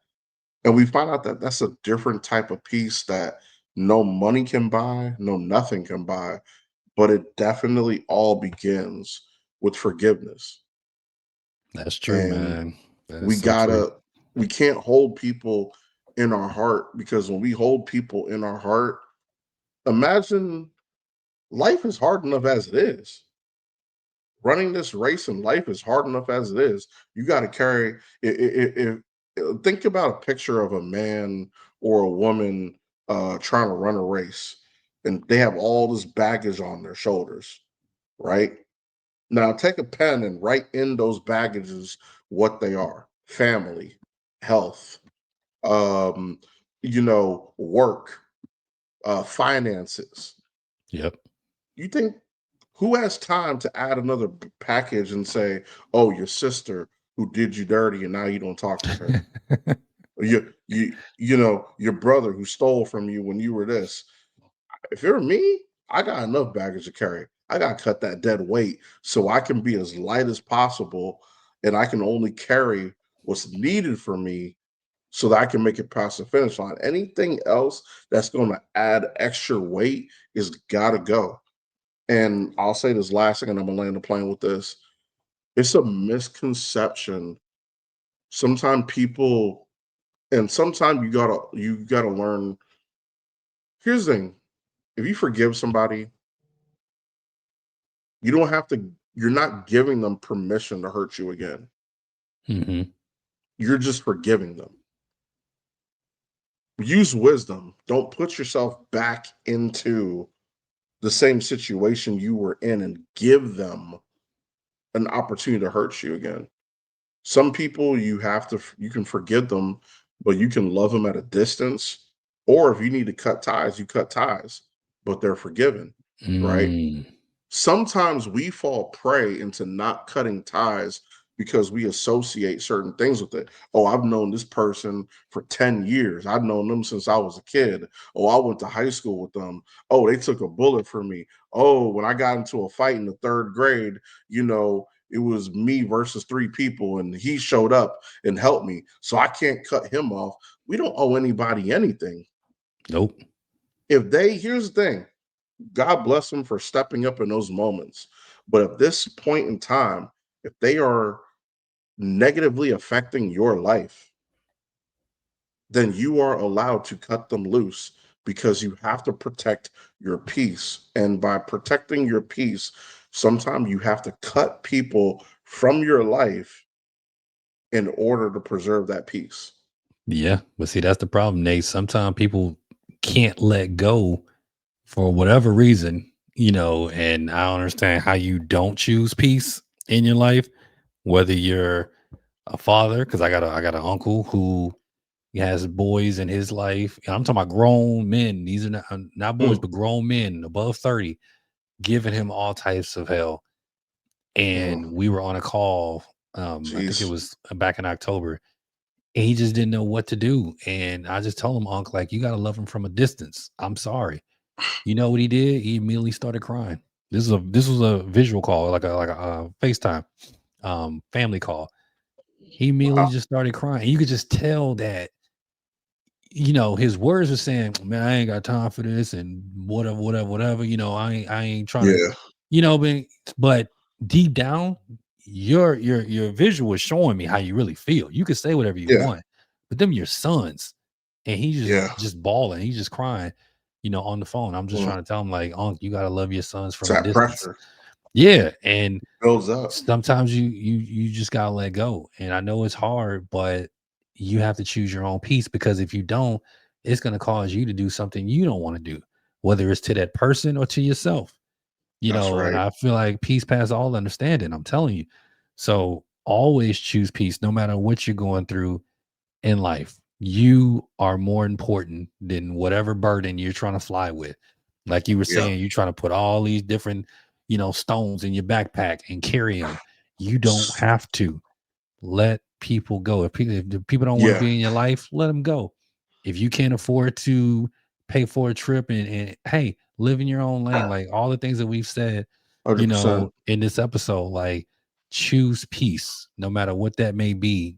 And we find out that that's a different type of peace that no money can buy, no nothing can buy, but it definitely all begins with forgiveness. that's true, And man. That is we so true. gotta, we can't hold people in our heart because when we hold people in our heart, imagine life is hard enough as it is. Running this race in life is hard enough as it is. You got to carry. Think about a picture of a man or a woman trying to run a race, and they have all this baggage on their shoulders. Right now, take a pen and write in those baggages what they are: family, health, um, work, finances. Yep. You think who has time to add another package and say, "Oh, your sister who did you dirty and now you don't talk to her." Or your brother who stole from you when you were this. If you're me, I got enough baggage to carry. I got to cut that dead weight so I can be as light as possible and I can only carry what's needed for me so that I can make it past the finish line. Anything else that's going to add extra weight is got to go. And I'll say this last thing, and I'm gonna land the plane with this. It's a misconception. Sometimes people, and sometimes you gotta learn. Here's the thing: if you forgive somebody, you don't have to. You're not giving them permission to hurt you again. hmm You're just forgiving them. Use wisdom. Don't put yourself back into the same situation you were in, and give them an opportunity to hurt you again. Some people you can forgive them, but you can love them at a distance. Or if you need to cut ties, you cut ties, but they're forgiven, right? Mm, Sometimes we fall prey into not cutting ties because we associate certain things with it. Oh, I've known this person for 10 years. I've known them since I was a kid. Oh, I went to high school with them. Oh, they took a bullet for me. Oh, when I got into a fight in the third grade, it was me versus three people and he showed up and helped me. So I can't cut him off. We don't owe anybody anything. nope. Here's the thing, God bless them for stepping up in those moments. But at this point in time, if they are negatively affecting your life, then you are allowed to cut them loose because you have to protect your peace. And by protecting your peace, sometimes you have to cut people from your life in order to preserve that peace. Yeah, but see, that's the problem, Nate. Sometimes people can't let go for whatever reason, and I don't understand how you don't choose peace in your life, whether you're a father, because I got an uncle who has boys in his life. I'm talking about grown men. These are not boys, Mm, but grown men above 30, giving him all types of hell. mm, And we were on a call. I think it jeez. was back in October, and he just didn't know what to do. And I just told him, Uncle, like, you gotta love him from a distance. I'm sorry. You know what he did? He immediately started crying. This was a visual call, like a FaceTime, family call. He immediately Wow. just started crying. You could just tell that, his words were saying, "Man, I ain't got time for this," and whatever, whatever, whatever. I ain't trying to, Yeah. but deep down, your visual is showing me how you really feel. You can say whatever you Yeah. want, but them your sons, and he just Yeah. just bawling, he's just crying, on the phone. I'm just Mm. trying to tell him like, Unc, you gotta love your sons It's from a that distance. pressure Yeah, and builds up. sometimes you just gotta let go. And I know it's hard, but you have to choose your own peace because if you don't, it's gonna cause you to do something you don't want to do, whether it's to that person or to yourself. That's And right. I feel like peace passes all understanding. I'm telling you. So always choose peace, no matter what you're going through in life. You are more important than whatever burden you're trying to fly with. Like you were Yeah. saying, you're trying to put all these different, stones in your backpack and carry them. You don't have to. Let people go. If the people don't want to Yeah. be in your life, let them go. If you can't afford to pay for a trip and hey, live in your own lane, like all the things that we've said, 100%. in this episode, like choose peace, no matter what that may be,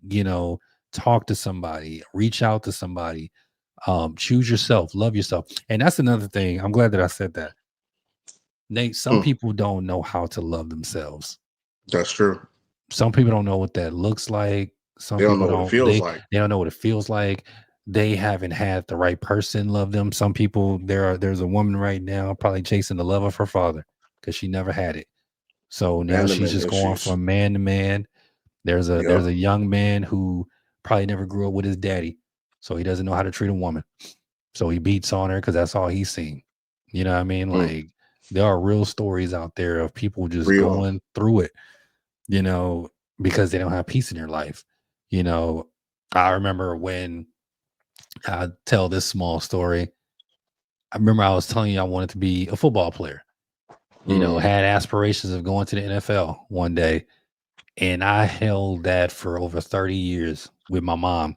talk to somebody, reach out to somebody, choose yourself, love yourself. And that's another thing. I'm glad that I said that. Nate, some Mm. people don't know how to love themselves. That's true. Some people don't know what that looks like. Some They don't people know what it don't feels like. they don't know what it feels like. They haven't had the right person love them. Some people there's a woman right now probably chasing the love of her father because she never had it. So now she's Abandonment just going issues. from man to man. There's Yep. a young man who probably never grew up with his daddy, so he doesn't know how to treat a woman. So he beats on her because that's all he's seen. You know what I mean? Mm. Like there are real stories out there of people just Real. going through it, you know, because they don't have peace in their life. You know, I remember when I tell this small story. I remember I was telling you I wanted to be a football player. Mm. Had aspirations of going to the NFL one day, and I held that for over 30 years with my mom.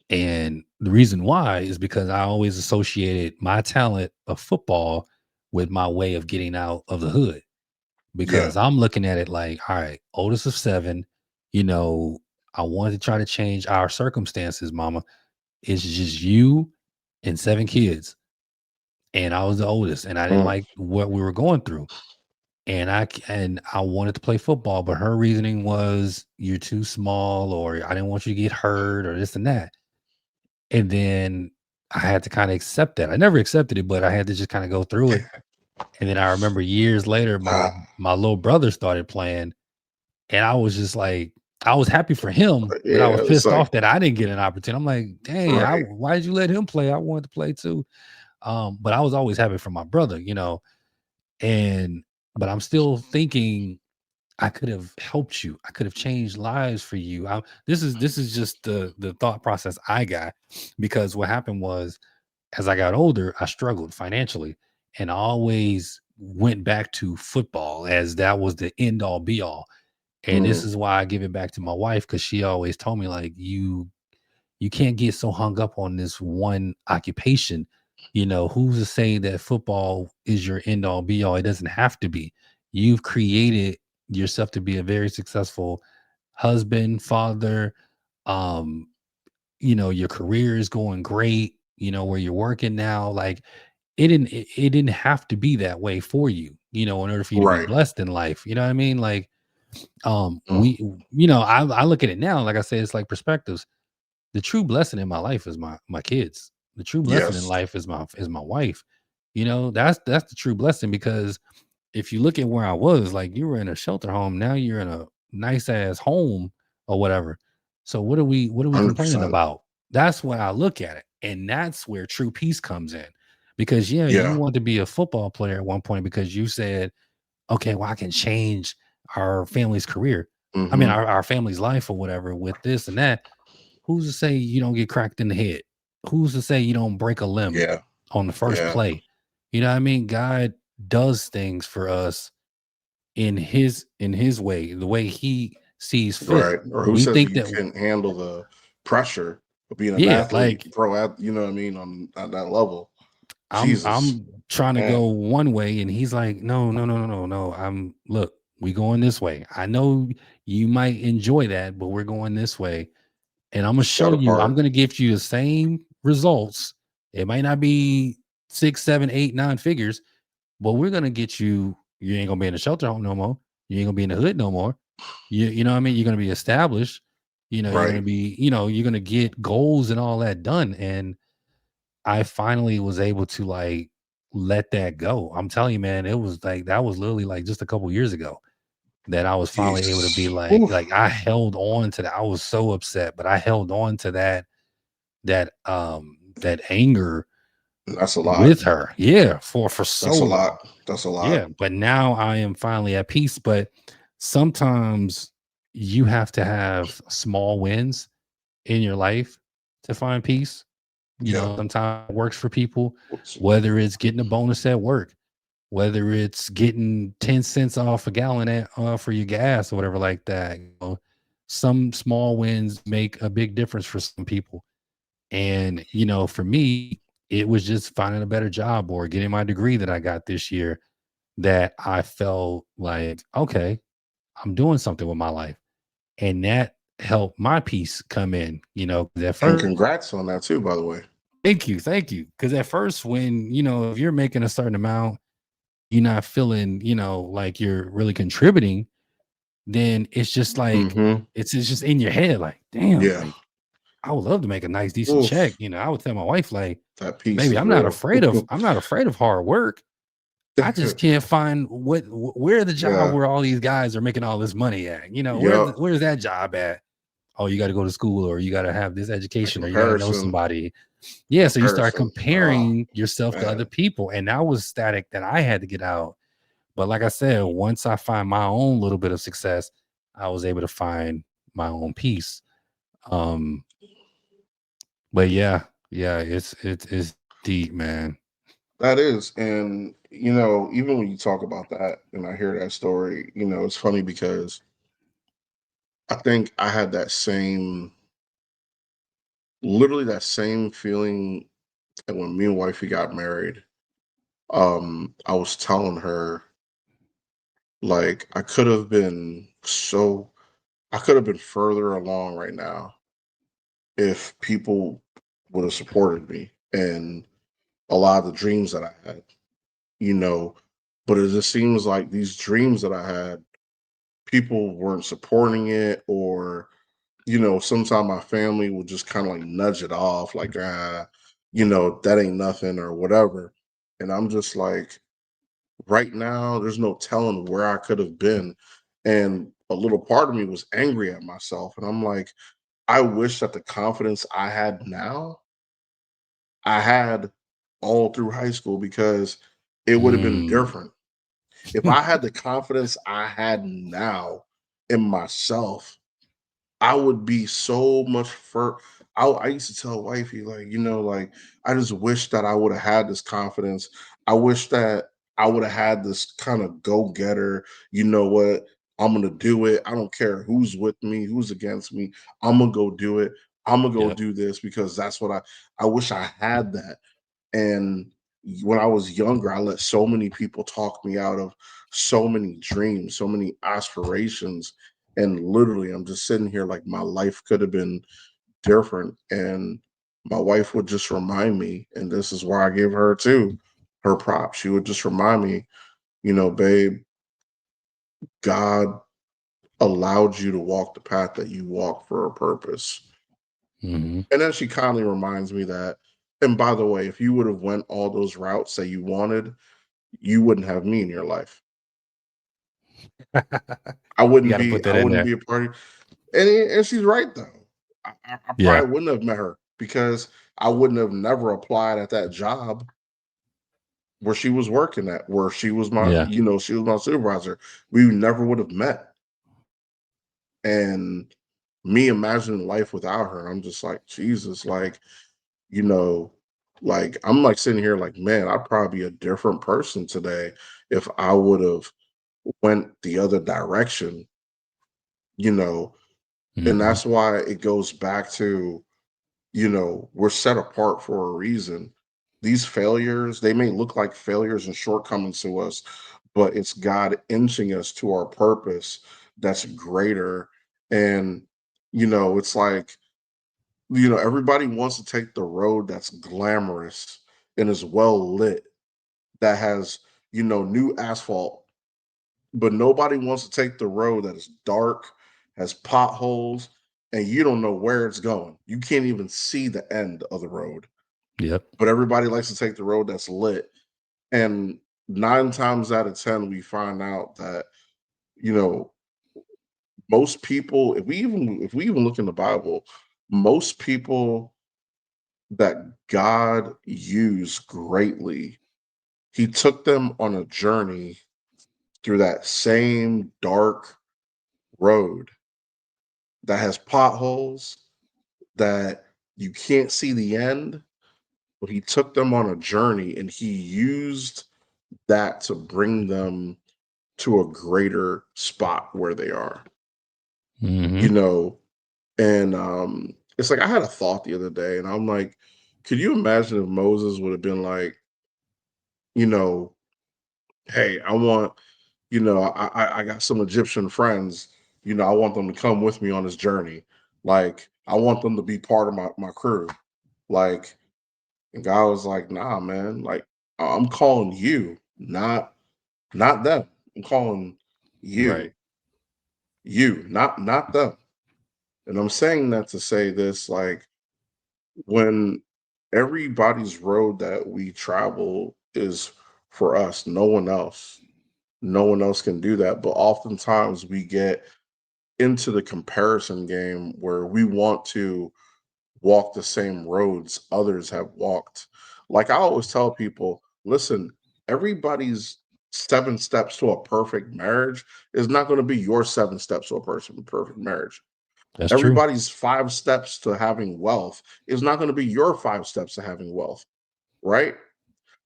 And the reason why is because I always associated my talent of football with my way of getting out of the hood. Yeah. Because I'm looking at it like, all right, oldest of seven, you know, I wanted to try to change our circumstances, mama. It's just you and seven kids. And I was the oldest, and I didn't Mm. like what we were going through. And I wanted to play football, but her reasoning was you're too small, or I didn't want you to get hurt, or this and that. And then I had to kind of accept that. I never accepted it, but I had to just kind of go through it. And then I remember years later, my Ah, my little brother started playing, and I was just like, I was happy for him, but I was yeah. It's pissed like, off that I didn't get an opportunity. I'm like, dang, right. why did you let him play? I wanted to play too. But I was always happy for my brother, and but I'm still thinking I could have helped you. I could have changed lives for you. This is just the thought process I got because what happened was As I got older, I struggled financially and I always went back to football as that was the end all be all. And this Mm, is why I give it back to my wife because she always told me, like, you can't get so hung up on this one occupation. Who's to say that football is your end all be all? It doesn't have to be. You've created yourself to be a very successful husband, father. Um, your career is going great, where you're working now. Like it didn't have to be that way for you, in order for you to be right. blessed in life. You know what I mean? Like, Mm, I look at it now, like I said, it's like perspectives. The true blessing in my life is my kids. The true blessing in yes. life is my wife. That's the true blessing because if you look at where I was, like you were in a shelter home, now you're in a nice ass home or whatever. So what are we complaining 100%. about? That's why I look at it. And that's where true peace comes in. Because yeah, you Yeah. want to be a football player at one point because you said, okay, well, I can change our family's career. I mean, Hmm. our family's life or whatever with this and that. Who's to say you don't get cracked in the head? Who's to say you don't break a limb Yeah. on the first Yeah. play? You know what I mean? God does things for us in his way, the way he sees fit. Right. Or who We says think you that can handle the pressure of being an yeah, athlete, like you know what I mean, on at that level? Jesus. I'm trying to Man. go one way and he's like, no, no, no, no, no, no. Look, we going this way. I know you might enjoy that, but we're going this way. And I'm gonna show Set you, I'm apart. gonna give you the same results. It might not be 6, 7, 8, 9 figures, but we're gonna get you. You ain't gonna be in a shelter home no more. You ain't gonna be in the hood no more. You know what I mean? You're gonna be established. You're gonna Right. be, you're gonna get goals and all that done. And I finally was able to like let that go. I'm telling you, man, it was like that was literally like just a couple years ago that I was finally able to be Jesus. like Oof. like I held on to that. I was so upset, but I held on to that anger That's a lot. with her. Yeah, for so That's a long. lot. That's a lot. Yeah, but now I am finally at peace, but sometimes you have to have small wins in your life to find peace. Yeah. Sometimes it works for people, What's- whether it's getting a bonus at work, whether it's getting 10 cents off a gallon for your gas or whatever like that. Some small wins make a big difference for some people. And, for me, it was just finding a better job or getting my degree that I got this year that I felt like, okay, I'm doing something with my life. And that helped my peace come in, 'cause at And first, congrats on that too, by the way. thank you, thank you. Because at first, when, if you're making a certain amount, you're not feeling, like you're really contributing, then it's just like, Hmm. it's just in your head, like, damn, Yeah. like, I would love to make a nice, decent check. Oof. I would tell my wife, like, That piece baby, is I'm not real. afraid of, I'm not afraid of hard work. I just can't find where the job Yeah. where all these guys are making all this money at. Yup. Where's that job at? Oh, you got to go to school or you got to have this That education or you got to know comparison. somebody. Yeah, so you start Comparison. Oh comparing yourself to other man. people, and that was static that I had to get out. But like I said, once I find my own little bit of success, I was able to find my own peace. Um, but yeah, yeah, it's deep, man. That is. And even when you talk about that and I hear that story, it's funny because I think I had that same literally that same feeling. And when me and wifey got married, I was telling her, like, I could have been further along right now if people would have supported me and a lot of the dreams that I had, you know. But it just seems like these dreams that I had, people weren't supporting it, or sometimes my family would just kind of like nudge it off, like, that ain't nothing or whatever. And I'm just like, right now, there's no telling where I could have been. And a little part of me was angry at myself. And I'm like, I wish that the confidence I had now, I had all through high school, because it would have been Mm. different. If I had the confidence I had now in myself, I would be so much I used to tell wifey, like, like, I just wish that I would have had this confidence. I wish that I would have had this kind of go-getter, you know what, I'm gonna do it. I don't care who's with me, who's against me. I'm gonna go do it. I'm gonna go Yep. do this because that's what I wish I had that. And when I was younger, I let so many people talk me out of so many dreams, so many aspirations. And literally, I'm just sitting here like my life could have been different. And my wife would just remind me, and this is why I give her too her props. She would just remind me, babe, God allowed you to walk the path that you walk for a purpose. Hmm. And then she kindly reminds me that, and by the way, if you would have went all those routes that you wanted, you wouldn't have me in your life. I You wouldn't got to be put I that in wouldn't there. be a party. And she's right though. I Yeah. probably wouldn't have met her because I wouldn't have never applied at that job where she was working at, where she was Yeah. she was my supervisor. We never would have met. And me imagining life without her, I'm just like, Jesus, like, you know, like I'm like sitting here like, man, I'd probably be a different person today if I would have went the other direction, you know. And Hmm. that's why it goes back to, we're set apart for a reason. These failures, they may look like failures and shortcomings to us, but it's God inching us to our purpose that's greater. And, it's like, everybody wants to take the road that's glamorous and is well lit, that has, new asphalt, but nobody wants to take the road that is dark, has potholes, and you don't know where it's going. You can't even see the end of the road. Yep. But everybody likes to take the road that's lit. And 9 times out of 10, we find out that, you know, most people, if we even look in the Bible, most people that God used greatly, he took them on a journey through that same dark road that has potholes, that you can't see the end, but he took them on a journey and he used that to bring them to a greater spot where they are. You Hmm. know, and it's like I had a thought the other day and I'm like, could you imagine if Moses would have been like, you know, hey, I want, I got some Egyptian friends, I want them to come with me on this journey. Like, I want them to be part of my crew. Like, and God was like, nah, man, like, I'm calling you, not them. I'm calling Right. you, not them. And I'm saying that to say this, like, when everybody's road that we travel is for us, no one else can do that. But oftentimes we get into the comparison game where we want to walk the same roads others have walked. Like I always tell people, listen, everybody's 7 steps to a perfect marriage is not going to be your 7 steps to a perfect marriage. That's true. Everybody's 5 steps to having wealth is not going to be your 5 steps to having wealth, right?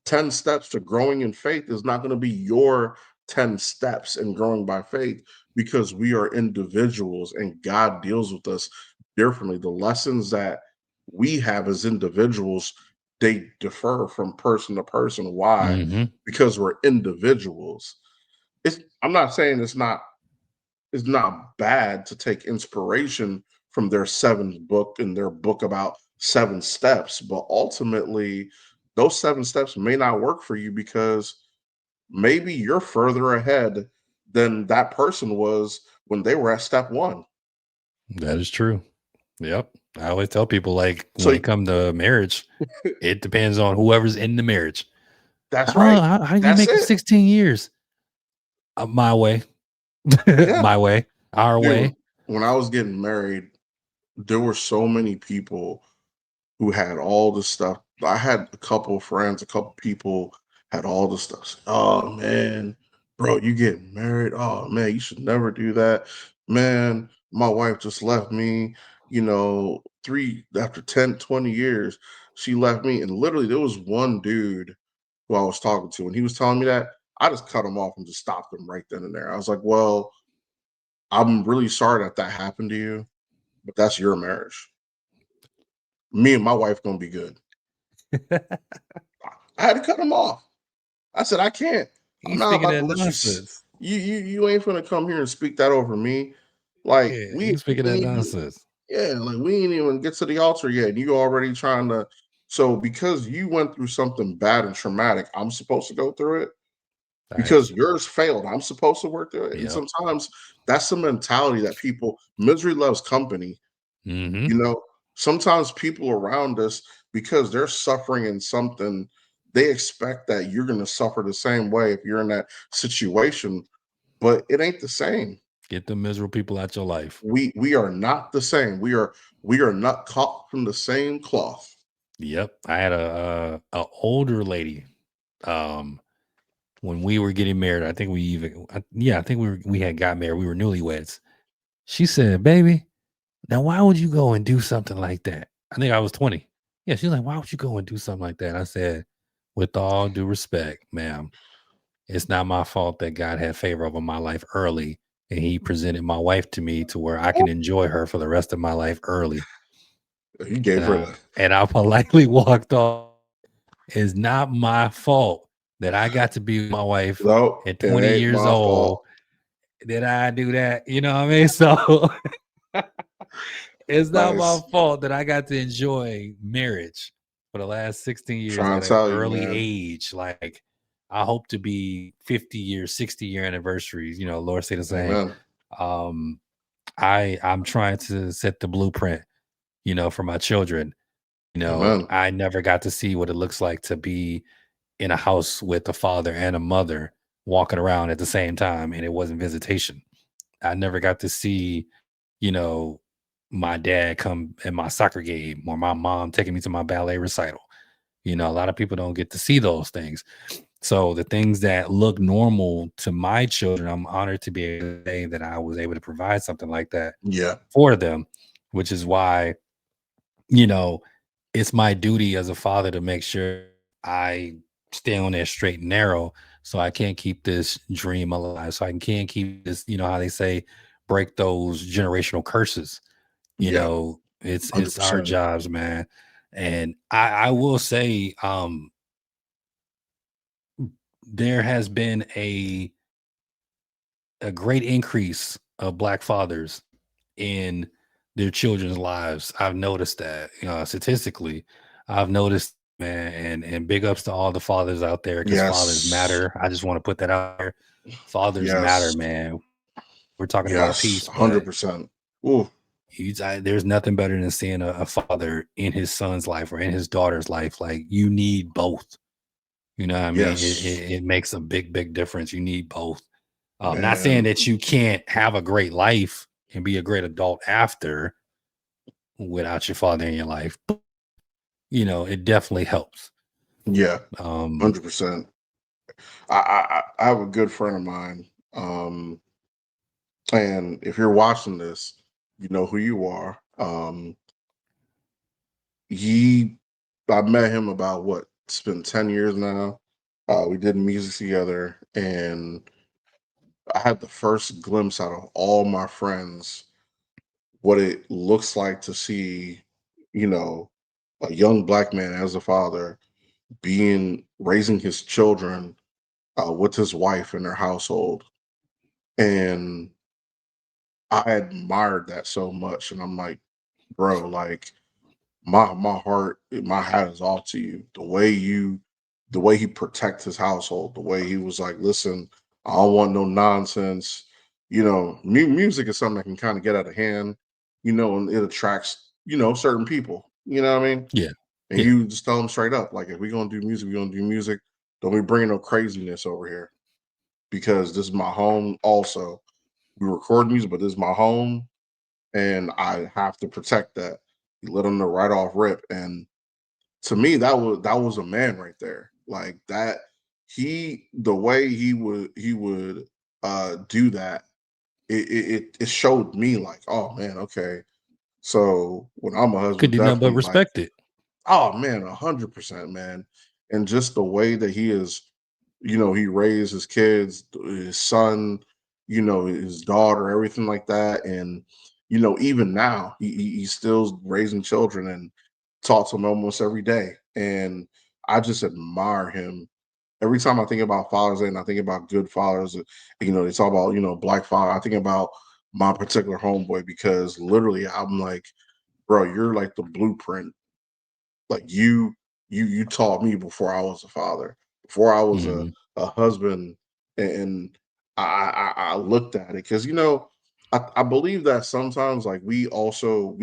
10 steps to growing in faith is not going to be your 10 steps in growing by faith, because we are individuals and God deals with us differently. The lessons that we have as individuals, they differ from person to person. Why? Hmm. Because we're individuals. I'm not saying it's not bad to take inspiration from their seventh book and their book about 7 steps, but ultimately those 7 steps may not work for you because maybe you're further ahead than that person was when they were at step one. That is true. Yep. I always tell people like when So it comes to marriage, it depends on whoever's in the marriage. that's How right. how did you That's make it it. 16 years? My way. Yeah. My way. Our Dude, way. when I was getting married, there were so many people who had all this stuff. I had a couple of friends, a couple people had all this stuff. Oh man, bro, you getting married? Oh man, you should never do that. Man, my wife just left me, after 10, 20 years, she left me. And literally there was one dude who I was talking to, and he was telling me that. I just cut him off and just stopped him right then and there. I was like, well, I'm really sorry that that happened to you, but that's your marriage. Me and my wife gonna be good. I had to cut him off. I said, I can't. I'm He's not speaking about to that let you. nonsense. You ain't gonna come here and speak that over me. Like Yeah, we he's speaking ain't that even, nonsense. yeah, like we ain't even get to the altar yet, and you already trying to. So because you went through something bad and traumatic, I'm supposed to go through it. Because Facts. yours failed, I'm supposed to work through it. And Yep. sometimes that's the mentality that people. Misery loves company. Mm-hmm. You know, sometimes people around us, because they're suffering in something, they expect that you're going to suffer the same way if you're in that situation, but it ain't the same. Get the miserable people out your life. We are not the same. We are not cut from the same cloth. Yep. I had a older lady. Um, when we were getting married, I think I think we had got married. We were newlyweds. She said, "Baby, now why would you go and do something like that?" I think I was 20. Yeah, she's like, "Why would you go and do something like that?" And I said, "With all due respect, ma'am, it's not my fault that God had favor over my life early, and He presented my wife to me to where I can enjoy her for the rest of my life early." You gave And her I the and I politely walked off. It's not my fault that I got to be with my wife no, at it 20 ain't years my old. fault. Did I do that? You know what I mean? So it's not my Nice. fault that I got to enjoy marriage for the last 16 years Trying at to an tell you, early man. age. Like, I hope to be 50 years, 60-year anniversaries, Lord say the same. Amen. Um, I'm trying to set the blueprint, for my children. Amen. I never got to see what it looks like to be in a house with a father and a mother walking around at the same time, and it wasn't visitation. I never got to see, you know, my dad come in my soccer game or my mom taking me to my ballet recital. A lot of people don't get to see those things. So the things that look normal to my children, I'm honored to be able to say that I was able to provide something like that Yeah. for them, which is why, you know, it's my duty as a father to make sure I stay on that straight and narrow so I can't keep this dream alive. So I can't keep this, how they say, break those generational curses. Yeah. It's our 100%. jobs, man. And I will say, there has been a great increase of black fathers in their children's lives. I've noticed that, statistically. I've noticed, man, and big ups to all the fathers out there because fathers Yes. matter. I just want to put that out there. Fathers matter, Yes. man. We're talking about Yes. peace, but 100%. Ooh. there's nothing better than seeing a father in his son's life or in his daughter's life. Like, you need both. You know what I mean? Yes. It makes a big, big difference. You need both. Not saying Man. that you can't have a great life and be a great adult after without your father in your life. But, it definitely helps. Yeah. Um, 100%. I have a good friend of mine. And if you're watching this, you know who you are. He I met him about what? It's been 10 years now. We did music together, and I had the first glimpse out of all my friends what it looks like to see, you know, a young black man as a father being raising his children with his wife in their household. And I admired that so much. And I'm like, bro, like my heart, my hat is off to you. The way he protects his household, the way he was like, listen, I don't want no nonsense. Music is something that can kind of get out of hand, and it attracts, certain people. You know what I mean? yeah, And yeah, you just tell them straight up, like, if we're gonna do music, we're gonna do music. Don't be bringing no craziness over here because this is my home. Also, we record music, but this is my home, and I have to protect that. You let them know right off rip, and to me, that was a man right there. Like that, the way he would do that, it showed me like, oh man, okay. So when I'm a Could husband, do nothing but definitely like, respect it. oh man, 100%, man. And just the way that he is, he raised his kids, his son, his daughter, everything like that. And, even now he's still raising children and talks to them almost every day. And I just admire him. Every time I think about Father's Day and I think about good fathers, they talk about, black father, I think about my particular homeboy because literally I'm like, bro, you're like the blueprint. Like you taught me before I was a father, before I was a, Mhm. a husband, and I looked at it because I believe that sometimes like we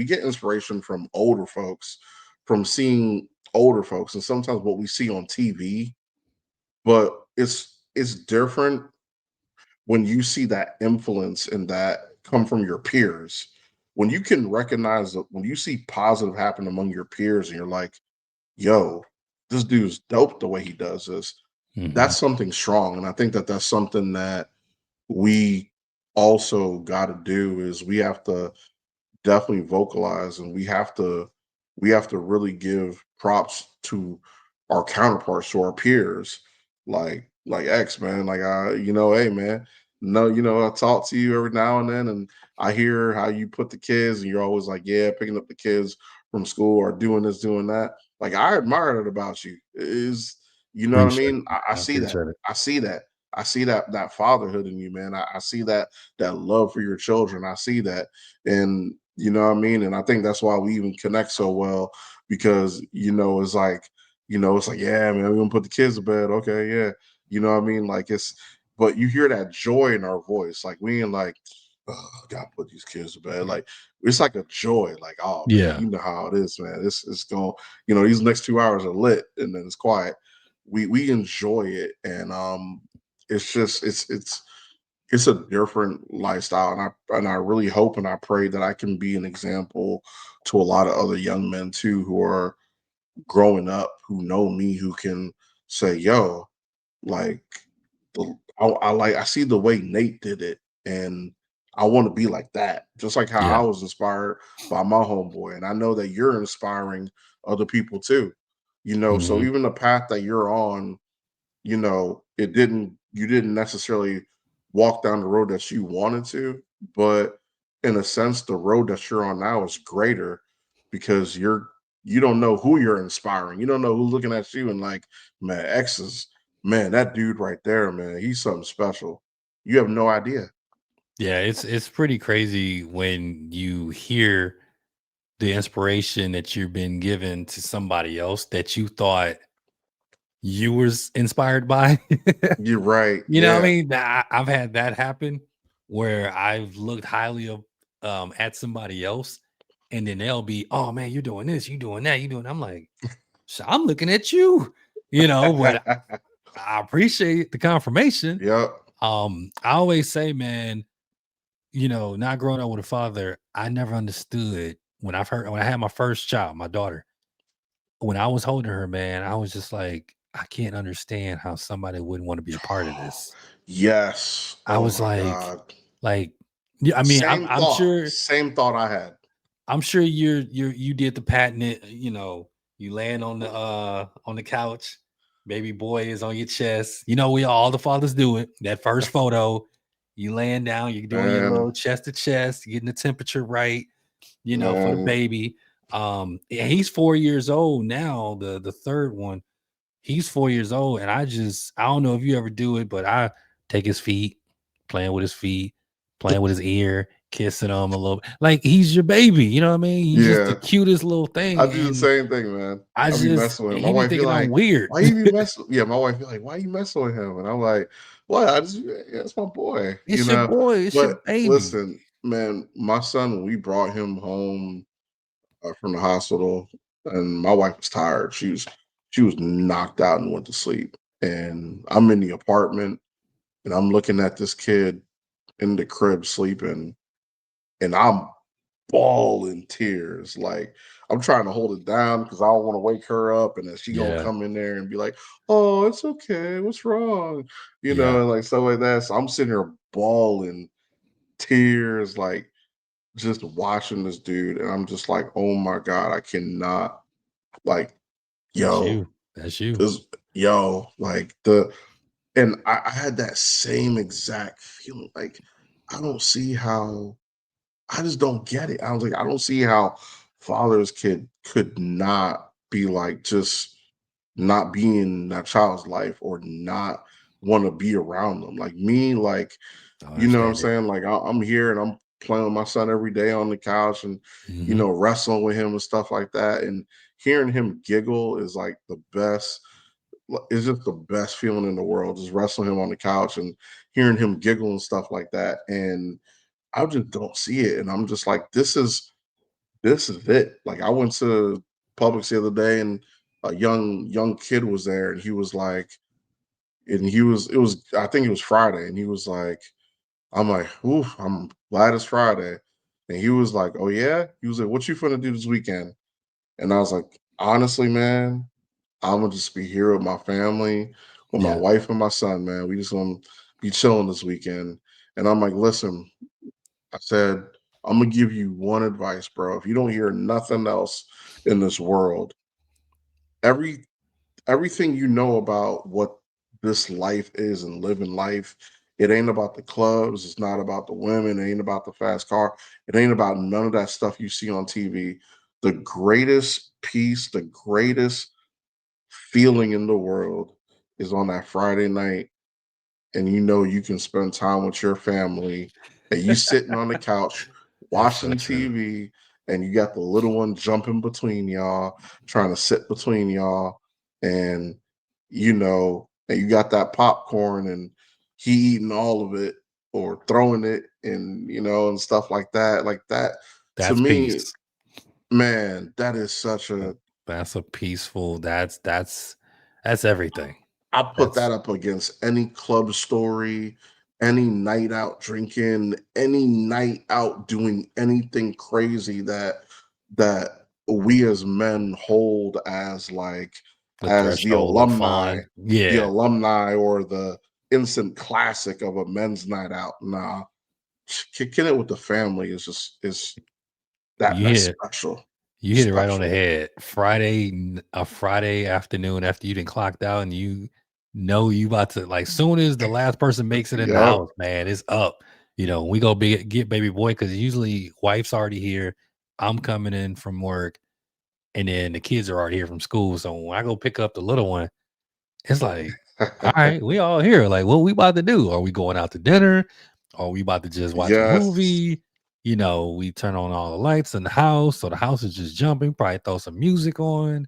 get inspiration from older folks, from seeing older folks, and sometimes what we see on TV, but it's different when you see that influence and that come from your peers. When you can recognize that, when you see positive happen among your peers, and you're like, yo, this dude's dope the way he does this. Mhm. That's something strong. And I think that that's something that we also got to do is we have to definitely vocalize and we have to really give props to our counterparts, to our peers, like X, man. Like hey man, no, I talk to you every now and then and I hear how you put the kids and you're always like, yeah, picking up the kids from school or doing this, doing that. Like I admire that about you. Is you know what I Appreciate mean? it. I I see that. appreciate it. I see that. I see that fatherhood in you, man. I see that love for your children. I see that. And you know what I mean? And I think that's why we even connect so well because, it's like, yeah, man, we're gonna put the kids to bed. Okay, yeah. You know what I mean? Like but you hear that joy in our voice. Like we ain't like, oh, gotta put these kids to bed. Like it's like a joy, like, oh man, Yeah. you know how it is, man. It's going, these next 2 hours are lit and then it's quiet. We enjoy it and it's just it's a different lifestyle and I really hope and I pray that I can be an example to a lot of other young men too who are growing up who know me who can say yo like I see the way Nate did it and I want to be like that just like how I Yeah. was inspired by my homeboy and I know that you're inspiring other people too, so Mhm. even the path that you're on, you didn't necessarily walk down the road that you wanted to, but in a sense, the road that you're on now is greater because you don't know who you're inspiring. You don't know who's looking at you and like, man, X is man, that dude right there, man, he's something special. You have no idea. Yeah, it's pretty crazy when you hear the inspiration that you've been given to somebody else that you thought you was inspired by. You're right. You know what I Yeah. mean? I've had that happen where I've looked highly of at somebody else, and then they'll be, "Oh man, you're doing this, you doing that, you doing." I'm like, I'm looking at you, but I appreciate the confirmation. Yep. I always say, man, not growing up with a father, I never understood when I had my first child, my daughter. When I was holding her, man, I was just like, I can't understand how somebody wouldn't want to be a part of this. Yes. I Oh was my God. like, yeah, I mean, Same thought. Same thought I had. I'm sure you did the patent, you laying on the couch, baby boy is on your chest. We all the fathers do it. That first photo, you laying down, you're doing your Man, little chest to chest, getting the temperature right, for the man. baby. And he's 4 years old now, the third one. He's 4 years old, and I don't know if you ever do it, but I take his feet, playing with his feet, playing with his ear, kissing him a little. Like he's your baby, you know what I mean? He's just the Yeah. cutest little I thing, do the and same thing, man. I I be just messing with him. My he be wife be thinking I'm like, weird. "Why you be messing?" Yeah, my wife be like, "Why you messing with him?" And I'm like, "What? Yeah, it's my boy, It's your boy, it's your But baby. listen, man, my son, when we brought him home from the hospital, and my wife was tired. She was knocked out and went to sleep. And I'm in the apartment, and I'm looking at this kid in the crib sleeping, and I'm bawling tears. Like I'm trying to hold it down because I don't want to wake her up, and then she gonna Yeah, come in there and be like, "Oh, it's okay. What's wrong?" yeah, And like stuff like that. So I'm sitting here bawling tears, like just watching this dude, and I'm just like, oh my god, I cannot, like, That's yo, you. That's you. this, like and I had that same exact feeling. Like, I don't see how. I just don't get it. I was like, I don't see how fathers could not be like just not be in that child's life or not want to be around them. Like me, like, I you know what I'm understand it. saying? Like I'm here and I'm playing with my son every day on the couch and Hmm. wrestling with him and stuff like that. And hearing him giggle is like the best. It's just the best feeling in the world. Just wrestling him on the couch and hearing him giggle and stuff like that. And I just don't see it. And I'm just like, this is it. Like I went to Publix the other day and a young kid was there and he was like, and he was it was I think it was Friday and he was like, I'm like, oof, I'm glad it's Friday. And he was like, oh yeah? He was like, what you finna do this weekend? And I was like, honestly, man, I'm gonna just be here with my family, with my Yeah. wife and my son, man. We just gonna be chilling this weekend. And I'm like, listen, I said, I'm gonna give you one advice, bro. If you don't hear nothing else in this world, every everything you know about what this life is and living life, it ain't about the clubs, it's not about the women, it ain't about the fast car, it ain't about none of that stuff you see on TV. The greatest peace, the greatest feeling in the world is on that Friday night and you can spend time with your family and you sitting on the couch That's so watching true. TV and you got the little one jumping between y'all, trying to sit between y'all, and and you got that popcorn and he eating all of it or throwing it and and stuff like that. Like that to That's me, peace. man, that is such That- a That's a peaceful. That's everything. I put That's that up against any club story, any night out drinking, any night out doing anything crazy that we as men hold as like the as threshold of fun. the Yeah. alumni or the instant classic of a men's night out. Nah, kicking it with the family is just is You that's hit special, you hit it right on the special. head. A Friday afternoon after you didn't clocked out and you know you about to like soon as the last person makes it in the Yep. house, man, it's up. We go get baby boy because usually wife's already here. I'm coming in from work, and then the kids are already here from school. So when I go pick up the little one, it's like, all right, we all here. Like, what we about to do? Are we going out to dinner? Are we about to just watch a Yes. movie? We turn on all the lights in the house, so the house is just jumping. Probably throw some music on.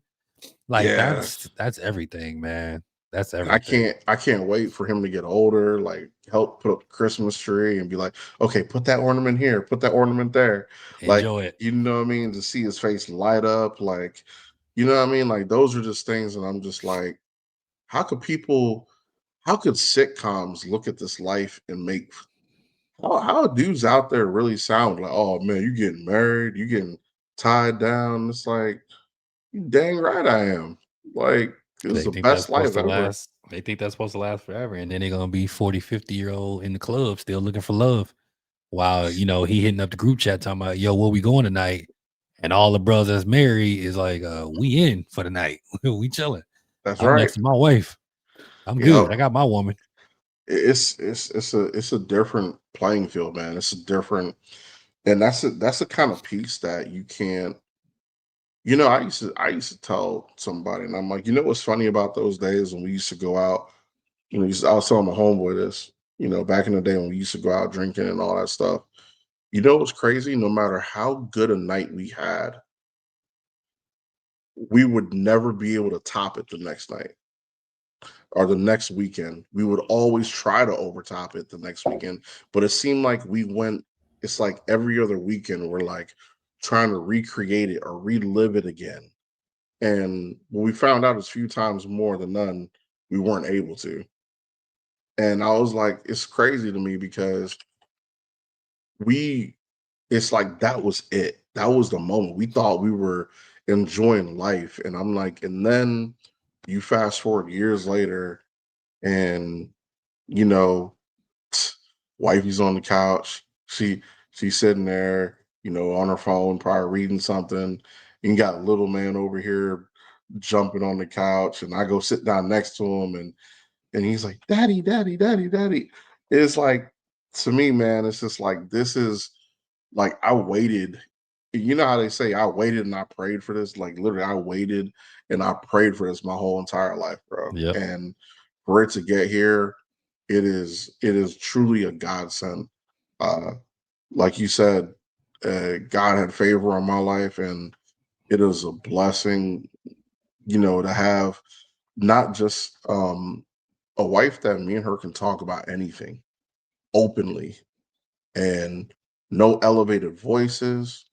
Like Yeah. that's everything, man. That's And I everything. can't I can't wait for him to get older, like help put up the Christmas tree and be like, okay, put that ornament here, put that ornament there. Like, Enjoy it. you know what I mean? To see his face light up, like, you know what I mean? Like those are just things that I'm just like, how could people how could sitcoms look at this life and make how dudes out there really sound like, oh man, you getting married, you getting tied down. It's like, you dang right I am. Like, this is They the think that's best supposed life to ever. last. They think that's supposed to last forever, and then they're gonna be 40, 50-year-old in the club still looking for love. While he hitting up the group chat talking about, yo, where we going tonight? And all the brothers that's married is like, we in for the night. We chilling. That's I'm right. next to my wife. I'm good. I Yep. got my woman. It's a different playing field, man. It's a different, and that's a kind of piece that you can't. I used to tell somebody, and I'm like, what's funny about those days when we used to go out. I was telling my homeboy this. Back in the day when we used to go out drinking and all that stuff. What's crazy? No matter how good a night we had, we would never be able to top it the next night or the next weekend. We would always try to overtop it the next weekend, but it seemed like it's like every other weekend we're like trying to recreate it or relive it again. And when we found out it's few times more than none, we weren't able to. And I was like, it's crazy to me because we it's like that was it. That was the moment. We thought we were enjoying life. And I'm like, and then you fast forward years later and you know, wifey's on the couch. She's sitting there. on her phone, probably reading something. And you got little man over here jumping on the couch, and I go sit down next to him, and he's like, "Daddy, daddy, daddy, daddy." It's like, to me, man, it's just like, this is like, I waited. You know how they say, I waited and I prayed for this? Like, literally, I waited and I prayed for this my whole entire life, bro. Yep. And for it to get here, it is truly a godsend. Uh, like you said, God had favor on my life, and it is a blessing, to have not just a wife that me and her can talk about anything openly, and no elevated voices,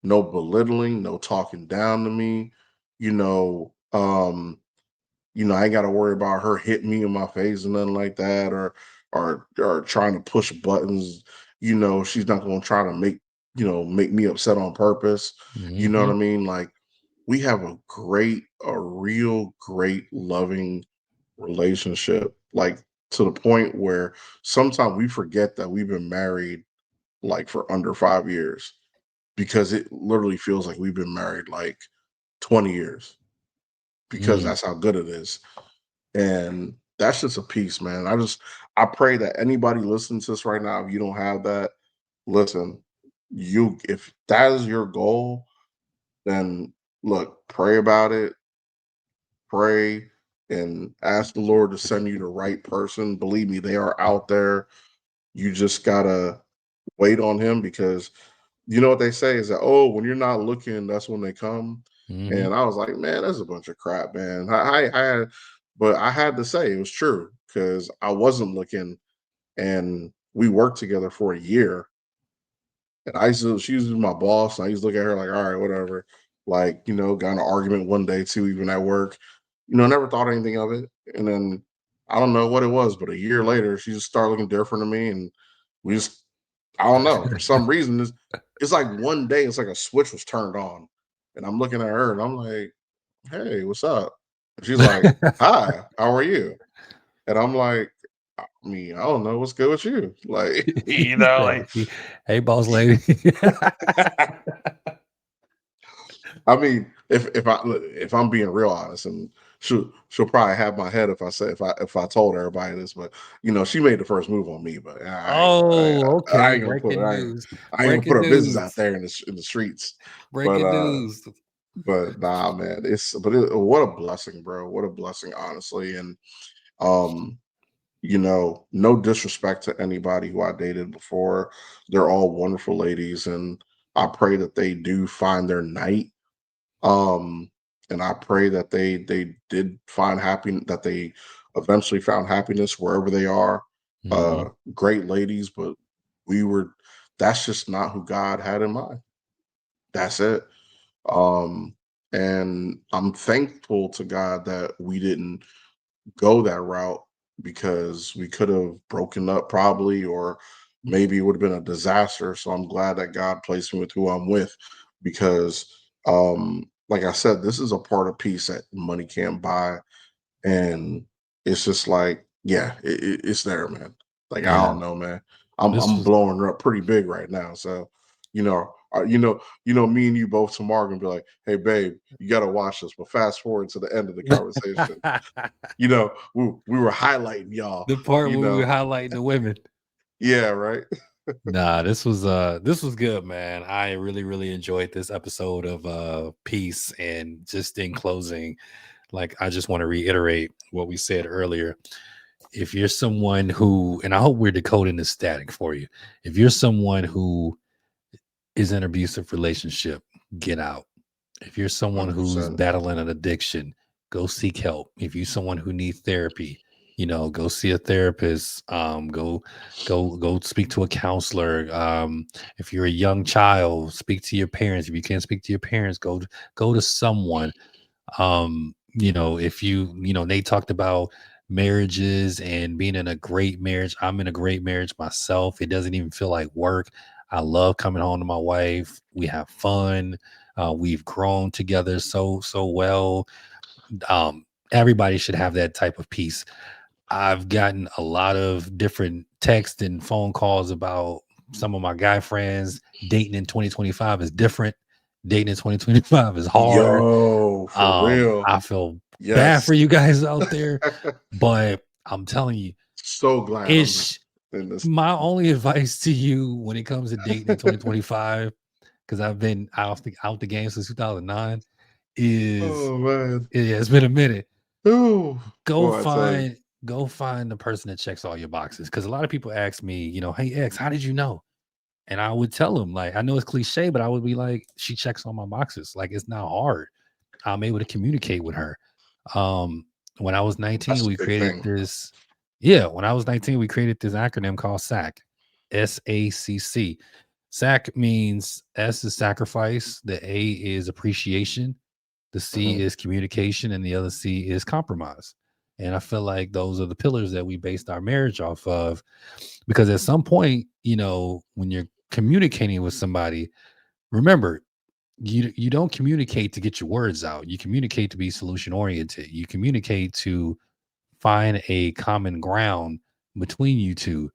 no belittling, no talking down to me, you know, um, I ain't got to worry about her hitting me in my face and nothing like that, or trying to push buttons. She's not going to try to make me upset on purpose. You know what Hmm. I mean? Like, we have a real great loving relationship, like, to the point where sometimes we forget that we've been married like for under 5 years, because it literally feels like we've been married like 20 years, because Mm. that's how good it is. And that's just a piece, man. I pray that anybody listening to this right now, if you don't have that, listen, if that is your goal, then look, pray about it, pray, and ask the Lord to send you the right person. Believe me, they are out there. You just gotta wait on him, because you know what they say is that, oh, when you're not looking, that's when they come. Hmm. And I was like, man, that's a bunch of crap, man. But I had to say it was true, because I wasn't looking, and we worked together for a year. And she was my boss, and I used to look at her like, all right, whatever. Like, got in an argument one day too, even at work. Never thought anything of it. And then I don't know what it was, but a year later, she just started looking different to me, and we just, I don't know, for some reason, it's like one day, it's like a switch was turned on, and I'm looking at her, and I'm like, "Hey, what's up?" And she's like, "Hi, how are you?" And I'm like, I don't know, what's good with you? Like, like, Hey, hey, boss lady. I mean, if I'm being real honest, and she'll probably have my head if I told everybody this, but she made the first move on me. But Oh, I okay. ain't gonna put Breaking news. I ain't gonna put Breaking her business out news. there in the streets. But Breaking news. nah, man, what a blessing, bro. What a blessing, honestly. And um, no disrespect to anybody who I dated before. They're all wonderful ladies, and I pray that they do find their night. um and I pray that they did find that they eventually found happiness wherever they are. uh Hmm. Great ladies, but we were that's just not who God had in mind. That's it. um and I'm thankful to God that we didn't go that route, because we could have broken up probably, or maybe it would have been a disaster. So I'm glad that God placed me with who I'm with, because like I said, this is a part of peace that money can't buy. And it's just like, yeah, it's there, man. Like, I Yeah. don't know, man. I'm This I'm was blowing her up pretty big right now. So, me and you both tomorrow gonna be like, hey babe, you gotta watch this. But fast forward to the end of the conversation, we were highlighting y'all, the part you where we were know. highlighting the women. Yeah, right. Nah, this was good, man. I really, really enjoyed this episode of Peace. And just in closing, like, I just want to reiterate what we said earlier. If you're someone who, and I hope we're decoding the static for you. If you're someone who is in an abusive relationship, get out. If you're someone who's 100%. battling an addiction, go seek help. If you're someone who needs therapy, go see a therapist. Go speak to a counselor. If you're a young child, speak to your parents. If you can't speak to your parents, go to someone. If Nate talked about marriages and being in a great marriage. I'm in a great marriage myself. It doesn't even feel like work. I love coming home to my wife. We have fun. We've grown together so well. Everybody should have that type of peace. I've gotten a lot of different texts and phone calls about some of my guy friends, dating in 2025 is different. Dating in 2025 is hard. Yo, for real. I feel bad Yes. for you guys out there, but I'm telling you, So glad I'm not it's in this. my only advice to you when it comes to dating in 2025, because I've been out the game since 2009, is Oh man. yeah, it's been a minute. Ooh, Go boy, I tell you. find go find the person that checks all your boxes. Because a lot of people ask me, hey X, how did you know? And I would tell them, like, I know it's cliche, but I would be like, she checks all my boxes. Like, it's not hard. I'm able to communicate with her. Um, when I was 19, That's a we big created thing. this. Yeah, when I was 19, we created this acronym called SACC. SACC. SAC means S is sacrifice, the A is appreciation, the C Mhm. is communication, and the other C is compromise. And I feel like those are the pillars that we based our marriage off of. Because at some point, when you're communicating with somebody, remember, you don't communicate to get your words out. You communicate to be solution oriented. You communicate to find a common ground between you two.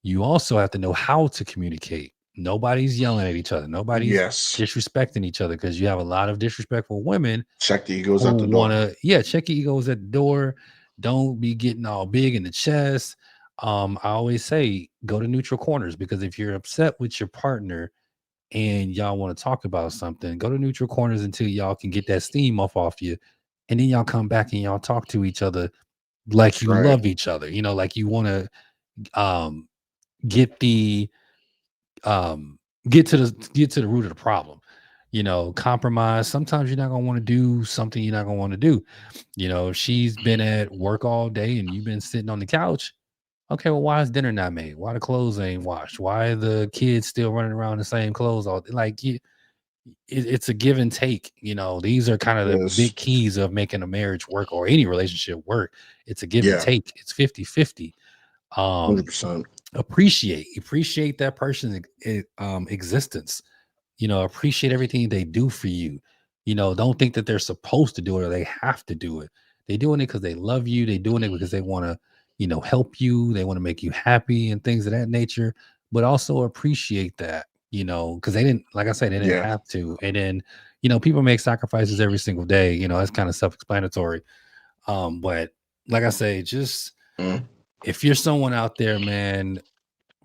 You also have to know how to communicate. Nobody's yelling at each other. Nobody's Yes. disrespecting each other, because you have a lot of disrespectful women Check the egos out who the want door. to, yeah, check your egos at the door. Don't be getting all big in the chest. I always say go to neutral corners, because if you're upset with your partner and y'all want to talk about something, go to neutral corners until y'all can get that steam off you. And then y'all come back and y'all talk to each other like That's you right. love each other, like you want to um get the um get to the root of the problem. Compromise. Sometimes you're not gonna want to do something you're not gonna want to do. If she's been at work all day and you've been sitting on the couch, okay, well, why is dinner not made? Why the clothes ain't washed? Why are the kids still running around in the same clothes all like it's a give and take. These are kind of the Yes. big keys of making a marriage work or any relationship work. It's a give and Yeah. take. It's 50-50. um 100%. appreciate that person's existence. Appreciate everything they do for you. Don't think that they're supposed to do it or they have to do it. They're doing it because they love you. They're doing it because they want to, help you. They want to make you happy and things of that nature. But also appreciate that, because they didn't, like I said, they didn't Yeah. have to. And then, people make sacrifices every single day. That's kind of self-explanatory. But like I say, just Mm. if you're someone out there, man,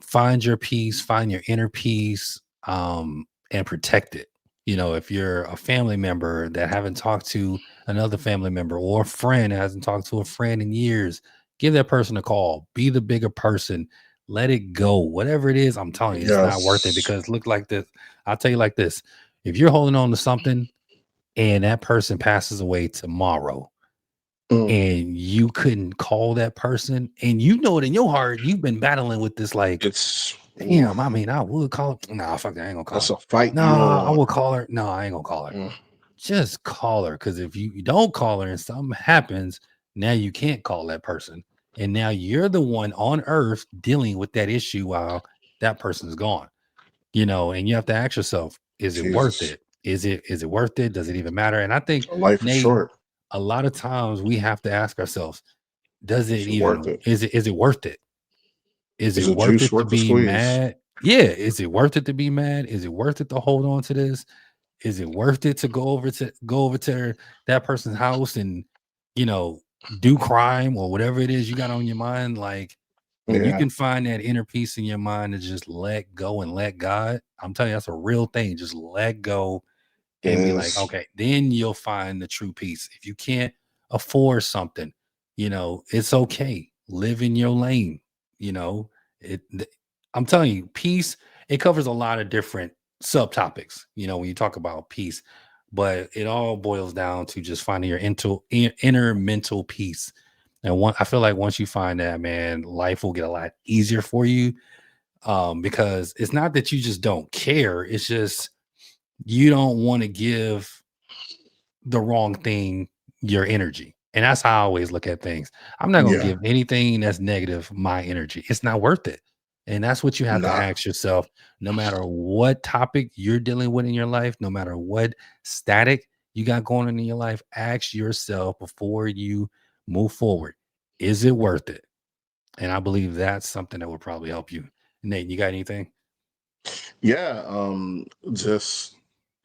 find your peace, find your inner peace, and protect it. If you're a family member that haven't talked to another family member, or a friend that hasn't talked to a friend in years, give that person a call. Be the bigger person. Let it go. Whatever it is, I'm telling you, it's not worth it. Yes. Because look like this. I'll tell you like this. If you're holding on to something and that person passes away tomorrow, Mm. and you couldn't call that person, and you know it in your heart, you've been battling with this, like, It's ooh, damn, I mean, I would call. Nah, fuck that. I ain't gonna call that's her. a fight you don't Nah, I want. will call her. No, I ain't gonna call her. Mm. Just call her. Because if you don't call her and something happens, now you can't call that person. And now you're the one on earth dealing with that issue while that person's gone. And you have to ask yourself, is it worth Jesus. it? Is it worth it? Does it even matter? And I think, A life is Nate, short. a lot of times we have to ask ourselves, Is it worth it? is it worth it? Is Is it the worth juice it to worth the be squeeze? mad? Yeah, is it worth it to be mad? Is it worth it to hold on to this? Is it worth it to go over to that person's house and, you know, do crime or whatever it is you got on your mind? Like, when you Yeah. can find that inner peace in your mind to just let go and let God, I'm telling you, that's a real thing. Just let go and be like, Yes. okay, then you'll find the true peace. If you can't afford something, it's okay. Live in your lane. You know, I'm telling you, peace, it covers a lot of different subtopics, when you talk about peace, but it all boils down to just finding your inner mental peace. And I feel like once you find that, man, life will get a lot easier for you. Because it's not that you just don't care. It's just you don't want to give the wrong thing your energy. And that's how I always look at things. I'm not going to Yeah. give anything that's negative my energy. It's not worth it. And that's what you have to Nah. ask yourself. No matter what topic you're dealing with in your life, no matter what static you got going on in your life, ask yourself before you move forward, is it worth it? And I believe that's something that would probably help you. Nate, you got anything? Yeah, just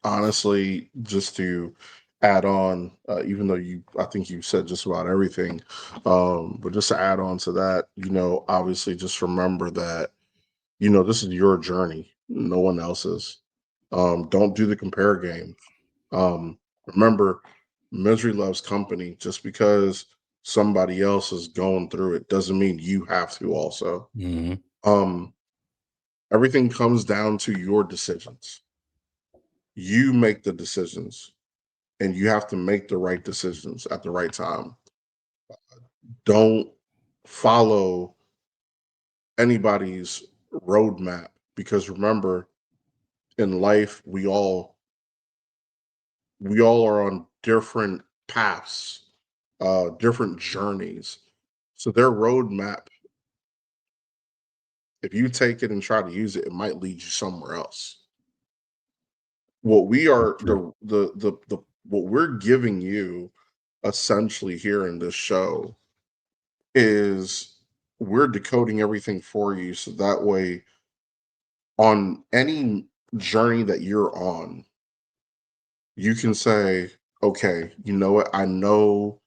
honestly, just to add on, even though I think you said just about everything, but just to add on to that, obviously, just remember that this is your journey, no one else's. Don't do the compare game. Um, Remember, misery loves company. Just because somebody else is going through it doesn't mean you have to also. Hmm. Um, Everything comes down to your decisions. You make the decisions, and you have to make the right decisions at the right time. Don't follow anybody's roadmap, because remember, in life we all are on different paths, different journeys. So their roadmap, if you take it and try to use it, it might lead you somewhere else. What we are True. the what we're giving you essentially here in this show is we're decoding everything for you, so that way on any journey that you're on, you can say, okay, you know what? I know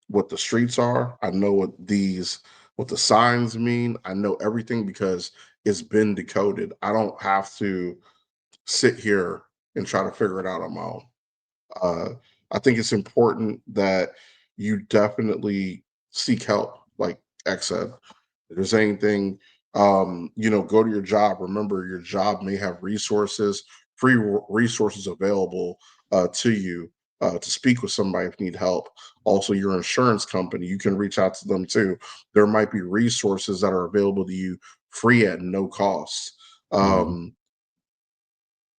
what the streets are. I know what the signs mean. I know everything because it's been decoded. I don't have to sit here and try to figure it out on my own. Uh, I think it's important that you definitely seek help, like X said. If there's anything, go to your job. Remember, your job may have resources, resources available to you to speak with somebody if you need help. Also, your insurance company, you can reach out to them too. There might be resources that are available to you free at no cost. Hmm. Um,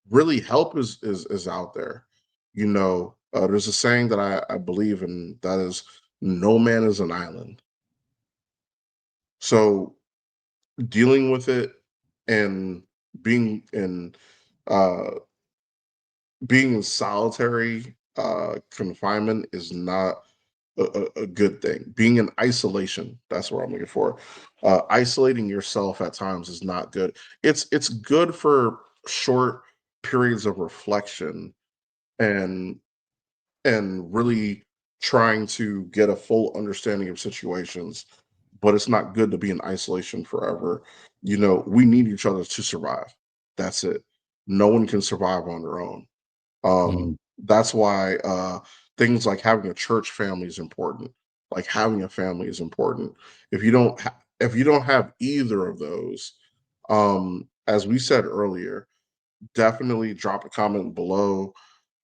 Really, help is out there. There's a saying that I believe in, that is, no man is an island. So dealing with it and being in uh being in solitary confinement is not a good thing. Being in isolation, that's what I'm looking for. Isolating yourself at times is not good. It's good for short periods of reflection, and really trying to get a full understanding of situations, but it's not good to be in isolation forever. We need each other to survive. That's it. No one can survive on their own. Hmm. That's why things like having a church family is important. Like having a family is important. If you don't have either of those, as we said earlier, definitely drop a comment below,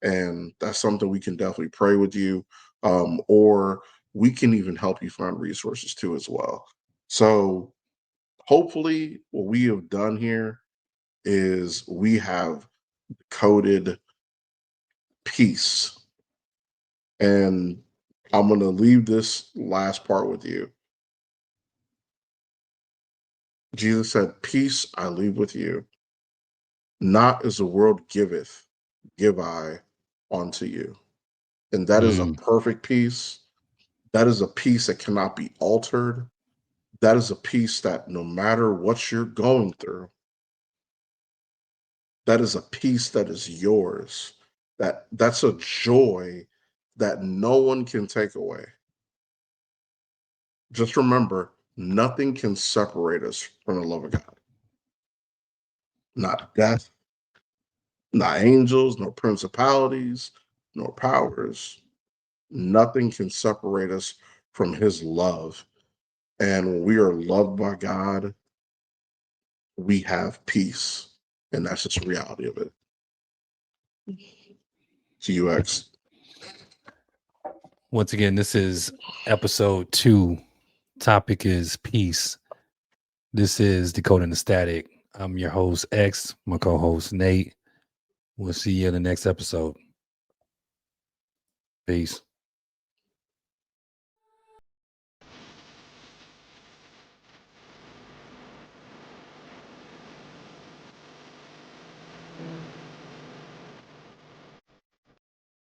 and that's something we can definitely pray with you, or we can even help you find resources too as well. So hopefully what we have done here is we have coded peace, and I'm going to leave this last part with you. Jesus said, peace I leave with you, not as the world giveth, give I unto you. And that is a Mm. perfect peace. That is a peace that cannot be altered. That is a peace that no matter what you're going through, that is a peace that is yours. That's a joy that no one can take away. Just remember, nothing can separate us from the love of God. Not death, not angels, no principalities, nor powers. Nothing can separate us from his love. And when we are loved by God, we have peace. And that's just the reality of it. GUX. Once again, this is episode 2. Topic is peace. This is Decoding the Static. I'm your host, X, my co host, Nate. We'll see you in the next episode. Peace.